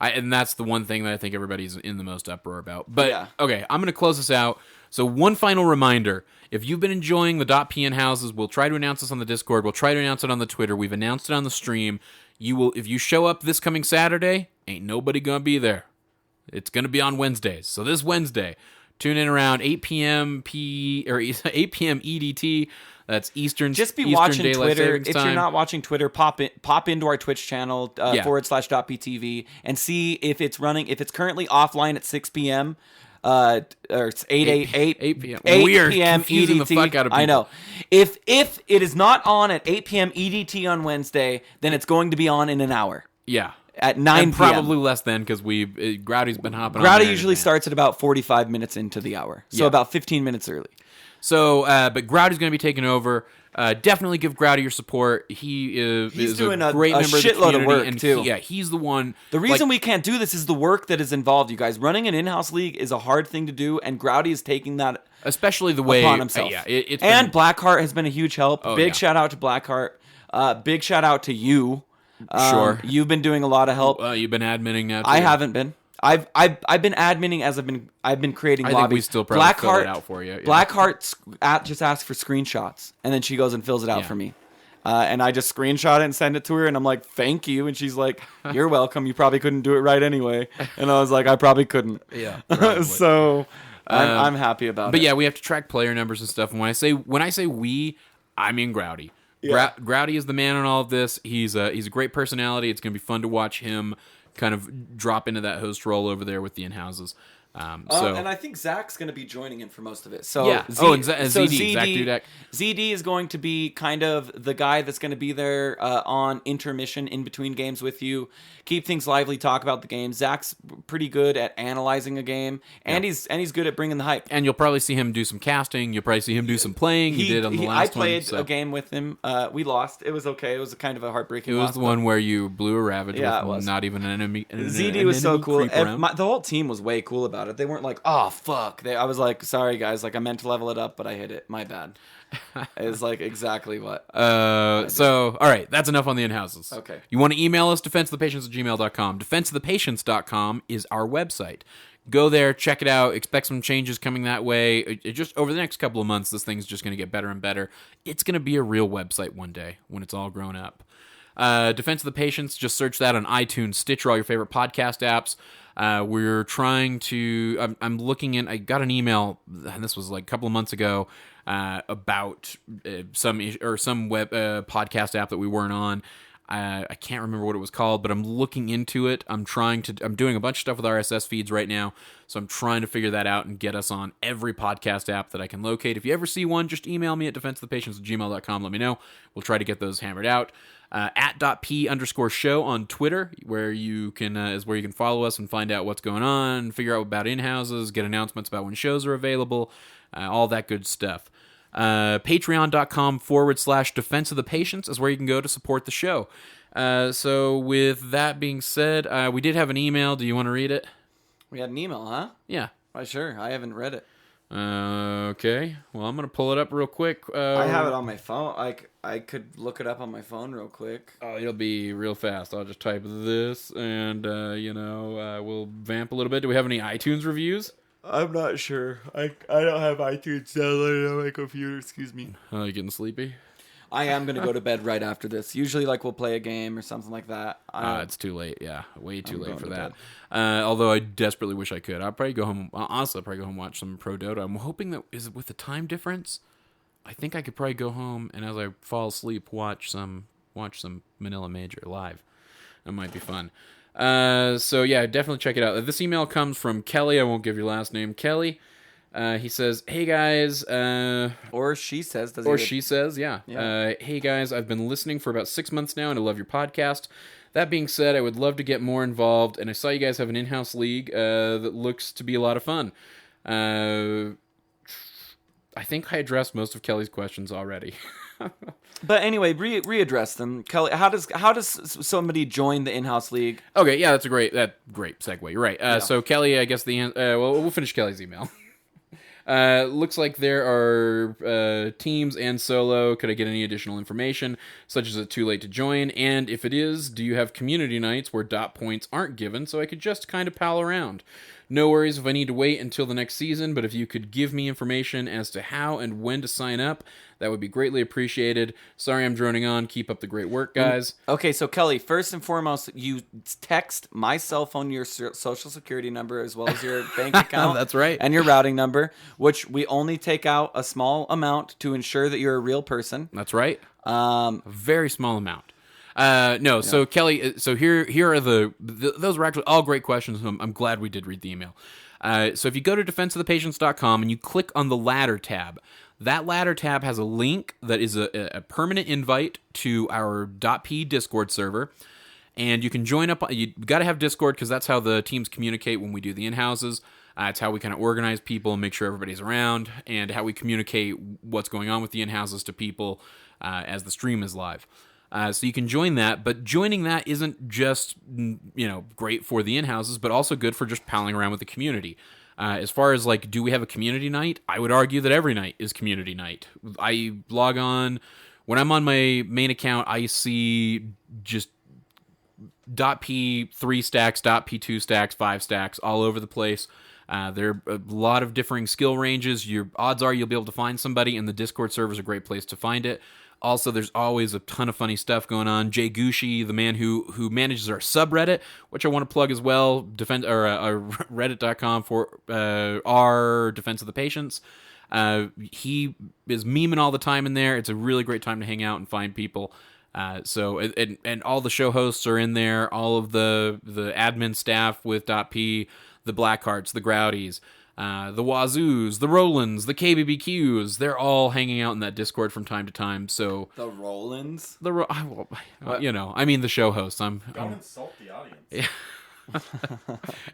And that's the one thing that I think everybody's in the most uproar about. But okay, I'm going to close this out. So one final reminder: if you've been enjoying the .pn houses, we'll try to announce this on the Discord. We'll try to announce it on the Twitter. We've announced it on the stream. If you show up this coming Saturday, ain't nobody gonna be there. It's gonna be on Wednesdays. So this Wednesday, Tune in around 8 p.m. 8 p.m. EDT. That's Eastern. Just be Eastern watching Daylight Twitter. Savings If Time. you're not watching Twitter, pop into our Twitch channel /.ptv and see if it's running. If it's currently offline at 6 p.m. Or it's 8 p.m. 8 We are p.m. confusing EDT. the fuck out of people. I know. If it is not on at 8 p.m. EDT on Wednesday, then it's going to be on in an hour. Yeah. At 9 and p.m. probably less than because Grouty's been hopping on. Grouty there usually in advance. starts at about 45 minutes into the hour. So about 15 minutes early. So, but Grouty's going to be taking over. Definitely give Grouty your support. He's doing a great a member of the shitload of community, work, and too. He's the one. The reason we can't do this is the work that is involved, you guys. Running an in-house league is a hard thing to do, and Grouty is taking that especially the way upon himself. It's and Blackheart has been a huge help. Big yeah. shout out to Blackheart. Big shout out to you. Sure. You've been doing a lot of help. You've been adminning now, too. I haven't been. I've been adminning as I've been creating lobbies. I think we still probably fill it out for you. Yeah. Blackheart just asks for screenshots, and then she goes and fills it out for me. And I just screenshot it and send it to her, and I'm like, thank you. And she's like, you're welcome. You probably couldn't do it right anyway. And I was like, I probably couldn't. Yeah. So I'm happy about it. But yeah, we have to track player numbers and stuff. And when I say we, I mean Grouty. Yeah. Grouty is the man on all of this. He's a great personality. It's going to be fun to watch him kind of drop into that host role over there with the in-houses. And I think Zach's going to be joining in for most of it. So yeah. ZD, Zach Dudek. ZD is going to be kind of the guy that's going to be there on intermission in between games with you, keep things lively, talk about the game. Zach's pretty good at analyzing a game, and he's good at bringing the hype. And you'll probably see him do some casting. You'll probably see him do some playing. He did on the last one. I played a game with him. We lost. It was okay. It was kind of a heartbreaking loss. It was the one where you blew a Ravage with not even an enemy. ZD was so cool. The whole team was way cool about it. They weren't like, oh, fuck. I was like, sorry, guys. Like, I meant to level it up, but I hit it. My bad. It's like exactly what. So, all right. That's enough on the in-houses. Okay. You want to email us? defenseofthepatients@gmail.com. Defenseofthepatients.com is our website. Go there, check it out. Expect some changes coming that way. Just over the next couple of months, this thing's just going to get better and better. It's going to be a real website one day when it's all grown up. Defense of the Patients, just search that on iTunes, Stitcher, all your favorite podcast apps. We're trying to. I'm looking in. I got an email, and this was like a couple of months ago, about some web podcast app that we weren't on. I can't remember what it was called, but I'm looking into it. I'm doing a bunch of stuff with RSS feeds right now, so I'm trying to figure that out and get us on every podcast app that I can locate. If you ever see one, just email me at defenseofthepatients@gmail.com. Let me know. We'll try to get those hammered out. @p_show on Twitter, where you can is where you can follow us and find out what's going on, figure out about in-houses, get announcements about when shows are available, all that good stuff. Patreon.com/Defense of the Patients is where you can go to support the show. So with that being said, we did have an email. Do you want to read it? We had an email, huh? Yeah. Why, sure. I haven't read it. Okay. Well, I'm going to pull it up real quick. I have it on my phone. I could look it up on my phone real quick. Oh, it'll be real fast. I'll just type this and, we'll vamp a little bit. Do we have any iTunes reviews? I'm not sure. I don't have iTunes downloaded on my computer. Excuse me. Oh, you getting sleepy? I am going to go to bed right after this. Usually, we'll play a game or something like that. It's too late. Yeah, way too late for that. Although I desperately wish I could. I'll probably go home. Honestly, I'll probably go home and watch some Pro Dota. I'm hoping that is with the time difference. I think I could probably go home and as I fall asleep, watch some Manila Major live. That might be fun. So yeah, definitely check it out. This email comes from Kelly. I won't give your last name, Kelly. He says, "Hey guys," or she says, she says, yeah. "Hey guys, I've been listening for about 6 months now, and I love your podcast. That being said, I would love to get more involved, and I saw you guys have an in-house league that looks to be a lot of fun. I think I addressed most of Kelly's questions already." But anyway, readdress them. Kelly, how does somebody join the in-house league? Okay, yeah, that's a great segue. You're right. So Kelly, I guess we'll finish Kelly's email. Looks like there are teams and solo. Could I get any additional information, such as it too late to join? And if it is, do you have community nights where dot points aren't given so I could just kind of pal around? No worries if I need to wait until the next season, but if you could give me information as to how and when to sign up, that would be greatly appreciated. Sorry I'm droning on. Keep up the great work, guys. Okay, so Kelly, first and foremost, you text my cell phone your social security number as well as your bank account. That's right. And your routing number, which we only take out a small amount to ensure that you're a real person. That's right. A very small amount. So Kelly, so here are those were actually all great questions. I'm glad we did read the email. So if you go to defenseofthepatients.com and you click on the ladder tab, that ladder tab has a link that is a permanent invite to our .p Discord server. And you can join up. You got to have Discord because that's how the teams communicate when we do the in-houses. It's how we kind of organize people and make sure everybody's around, and how we communicate what's going on with the in-houses to people as the stream is live. So you can join that, but joining that isn't just great for the in-houses, but also good for just palling around with the community. As far as like, do we have a community night? I would argue that every night is community night. I log on when I'm on my main account. I see just .p 3 stacks, .p 2 stacks, 5 stacks all over the place. There are a lot of differing skill ranges. Your odds are you'll be able to find somebody, and the Discord server is a great place to find it. Also, there's always a ton of funny stuff going on. Jay Gushi, the man who manages our subreddit, which I want to plug as well, reddit.com for our Defense of the Patients. He is memeing all the time in there. It's a really great time to hang out and find people. So all the show hosts are in there. All of the admin staff with .p, the Blackhearts, the Groudies, the Wazoos, the Rolands, the KBBQs, they're all hanging out in that Discord from time to time. So the Rolands, I mean the show hosts. Don't insult the audience.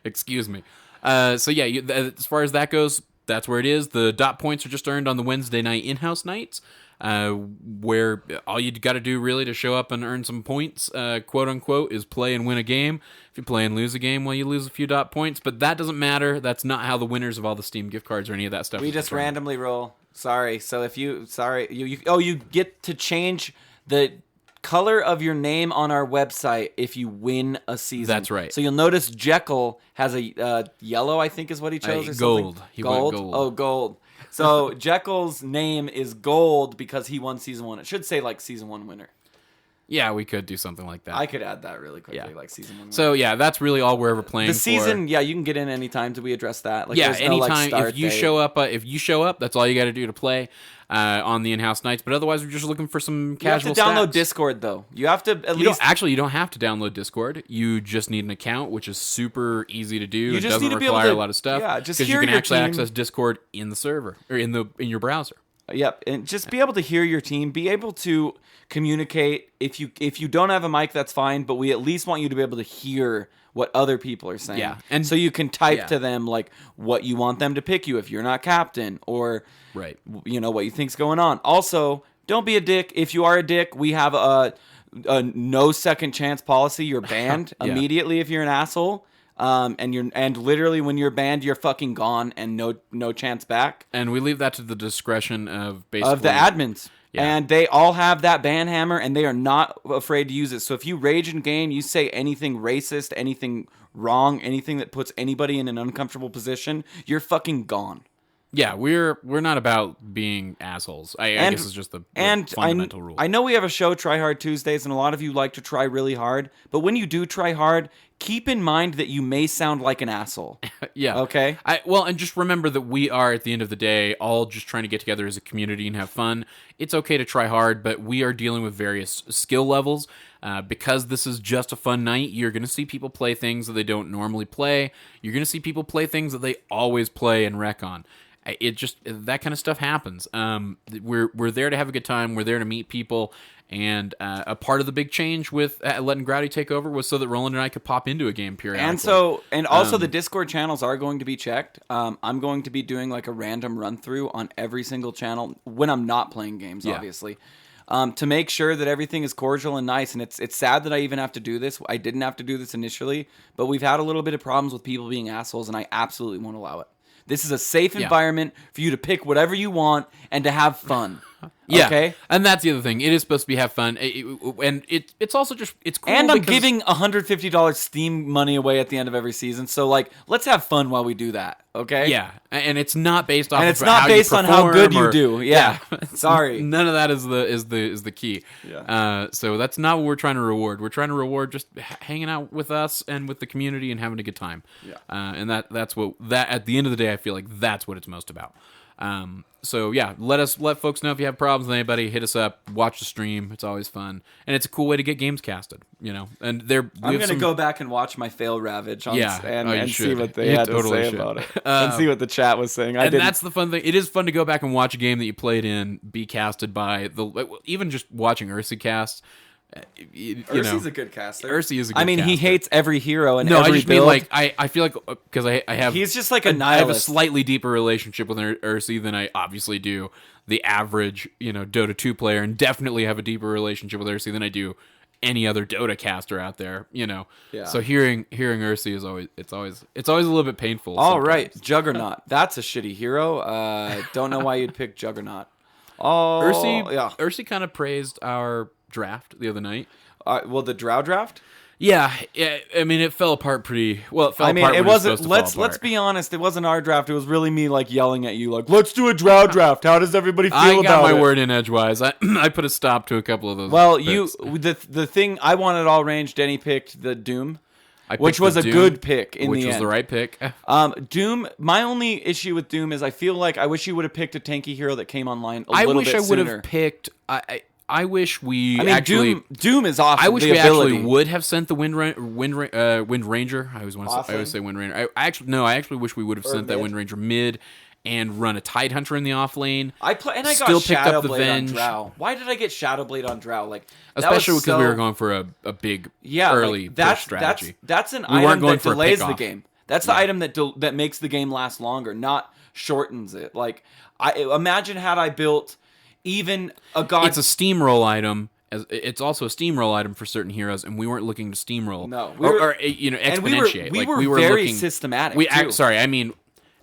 Excuse me. So yeah, as far as that goes, that's where it is. The dot points are just earned on the Wednesday night in-house nights, where all you got to do really to show up and earn some points, quote unquote, is play and win a game. If you play and lose a game, well, you lose a few dot points, but that doesn't matter. That's not how the winners of all the Steam gift cards or any of that stuff. We just randomly roll. Sorry. So if you get to change the color of your name on our website if you win a season. That's right. So you'll notice Jekyll has a yellow, I think is what he chose, or gold. something. He went gold. Oh, gold. So Jekyll's name is gold because he won season 1. It should say like season 1 winner. Yeah, we could do something like that. I could add that really quickly, like season 1 winner. So yeah, that's really all we're ever playing. The season, you can get in anytime. Did we address that? Like, anytime. No, if you show up, that's all you got to do to play on the in-house nights. But otherwise, we're just looking for some casual. You have to download stats. Discord though. You have to at least. You don't have to download Discord. You just need an account, which is super easy to do. You it just doesn't need to be require able to, a lot of stuff. Yeah, just because hear you can your actually team. access Discord in the server or in your browser. Yep, and just be able to hear your team, be able to communicate. If you don't have a mic, that's fine, but we at least want you to be able to hear what other people are saying. Yeah, and so you can type to them like what you want them to pick you if you're not captain, or right, what you think's going on. Also, don't be a dick. If you are a dick, we have a no second chance policy. You're banned immediately if you're an asshole. And literally when you're banned, you're fucking gone and no chance back. And we leave that to the discretion of basically of the admins. Yeah. And they all have that ban hammer, and they are not afraid to use it. So if you rage in game, you say anything racist, anything wrong, anything that puts anybody in an uncomfortable position, you're fucking gone. Yeah, we're not about being assholes. I guess it's just the fundamental rule. I know we have a show, Try Hard Tuesdays, and a lot of you like to try really hard. But when you do try hard, keep in mind that you may sound like an asshole. Yeah. Okay? And just remember that we are, at the end of the day, all just trying to get together as a community and have fun. It's okay to try hard, but we are dealing with various skill levels. Because this is just a fun night, you're going to see people play things that they don't normally play. You're going to see people play things that they always play and wreck on. It just, that kind of stuff happens. We're there to have a good time. We're there to meet people. And a part of the big change with letting Growdy take over was so that Roland and I could pop into a game periodically. And also the Discord channels are going to be checked. I'm going to be doing like a random run through on every single channel when I'm not playing games, obviously. To make sure that everything is cordial and nice. And it's sad that I even have to do this. I didn't have to do this initially, but we've had a little bit of problems with people being assholes, and I absolutely won't allow it. This is a safe environment for you to pick whatever you want and to have fun. Yeah, okay? and that's the other thing. It is supposed to be have fun, and it's also just it's cool. And I'm because- giving $150 Steam money away at the end of every season, so like let's have fun while we do that, okay? Yeah, and it's not based off. And it's of not how based you on how good you perform do. Yeah, sorry. None of that is the key. Yeah. So that's not what we're trying to reward. We're trying to reward just hanging out with us and with the community and having a good time. Yeah. And that's what at the end of the day, I feel like that's what it's most about. So yeah, let folks know if you have problems with anybody. Hit us up. Watch the stream. It's always fun, and it's a cool way to get games casted. And I'm gonna go back and watch my fail ravage and see should. what they You had totally to say should. about it, and see what the chat was saying. That's the fun thing. It is fun to go back and watch a game that you played in be casted by even just watching Ursi cast. Ursi's a good caster. Ursi is a good I mean, he caster. hates every hero and No, every I just build. mean like I feel like because I have He's just like a I have a nihilist. slightly deeper relationship with Ursi than I obviously do the average Dota 2 player, and definitely have a deeper relationship with Ursi than I do any other Dota caster out there. Yeah. So hearing Ursi is always a little bit painful. All sometimes. right, Juggernaut. That's a shitty hero. Don't know why you'd pick Juggernaut. Oh, Ursi kind of praised our draft the other night. Well, the Drow draft. Yeah, I mean, it fell apart pretty well. It fell I mean, apart. it when was wasn't. supposed to fall Let's apart. be honest. It wasn't our draft. It was really me, like yelling at you, like, "Let's do a Drow draft. How does everybody feel I about got my it?" word in edgewise. I put a stop to a couple of those. Well, picks. the thing I wanted all range. Denny picked the Doom, I picked which was the a Doom, good pick in which the was end. the right pick. Doom. My only issue with Doom is I feel like I wish you would have picked a tanky hero that came online a I little wish bit I would sooner. have picked. I wish we I mean, actually. Doom is awesome. I wish the we ability. actually would have sent the Wind Ranger. I always want to. I always say Wind Ranger. I actually wish we would have sent that mid. Wind Ranger mid and run a Tide Hunter in the off lane. I got Still picked up the Shadowblade on Venge. Drow. Why did I get Shadowblade on Drow? Like, Especially because we were going for a big early push strategy. That's an We weren't item going that for a delays the pick-off. game. That's the item that makes the game last longer, not shortens it. Like, I imagine had I built even a god. It's a steamroll item. It's also a steamroll item for certain heroes, and we weren't looking to steamroll. No, exponentiate. And we were very looking, systematic. We too. Sorry, I mean.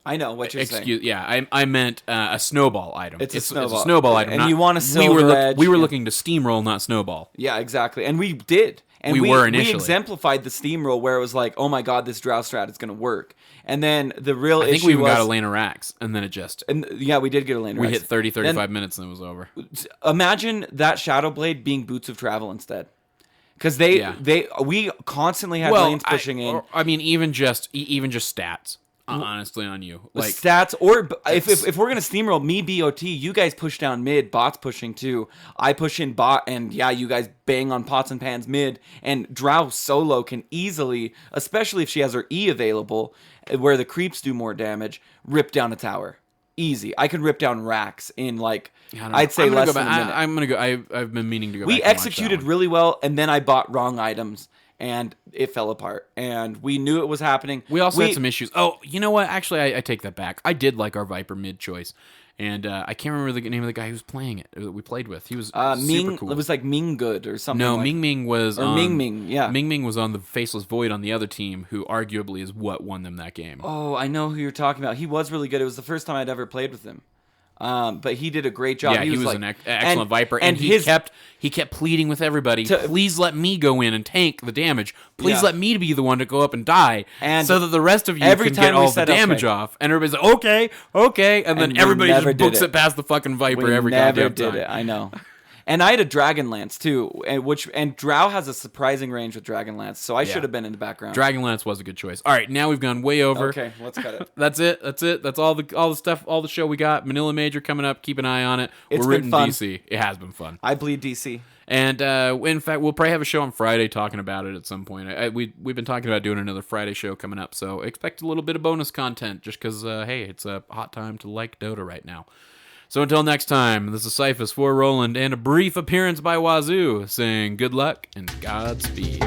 I know what you're saying. Yeah, I meant a snowball item. It's a snowball. item, and not, you want a silver edge. We were looking to steamroll, not snowball. Yeah, exactly. And we did. And we were initially. We exemplified the steamroll where it was like, oh my god, this Drow strat is going to work. And then the real issue was... I think we even got a lane of racks, and then it just... And yeah, we did get a lane of we racks. hit 30, 35 minutes, and it was over. Imagine that Shadowblade being Boots of Travel instead. Because we constantly had lanes pushing in. I mean, even just stats. Honestly, on you, like stats, or if we're gonna steamroll me BOT, you guys push down mid, bots pushing too. I push in bot, and yeah, you guys bang on pots and pans mid. And Drow solo can easily, especially if she has her E available, where the creeps do more damage, rip down a tower. Easy. I can rip down racks in like I'd say less than a minute. I'm gonna go. I've been meaning to go. We back and watch executed that one. really well, and then I bought wrong items. And it fell apart, and we knew it was happening. We also had some issues. Oh, you know what? Actually, I take that back. I did like our Viper mid choice, and I can't remember the name of the guy who was playing it. That we played with. He was super cool. It was like Ming Good or something. No, like, Ming Ming was or on, Ming Ming. Yeah, Ming Ming was on the Faceless Void on the other team, who arguably is what won them that game. Oh, I know who you're talking about. He was really good. It was the first time I'd ever played with him. But he did a great job. Yeah, he was like, an excellent Viper, and he kept pleading with everybody, please let me go in and tank the damage. Please let me be the one to go up and die, and so that the rest of you every can time get we all the said, damage off. And everybody's like, okay, and then everybody just books it past the fucking Viper we every never goddamn did time. it. I know. And I had a Dragonlance too, and Drow has a surprising range with Dragonlance, so I should have been in the background. Dragonlance was a good choice. All right, now we've gone way over. Okay, let's cut it. That's it. That's all the stuff, all the show we got. Manila Major coming up. Keep an eye on it. It's We're been rooting fun. DC. It has been fun. I bleed DC. And in fact, we'll probably have a show on Friday talking about it at some point. We've been talking about doing another Friday show coming up, so expect a little bit of bonus content just because, hey, it's a hot time to like Dota right now. So until next time, this is Cyphus for Roland and a brief appearance by Wazoo saying good luck and Godspeed.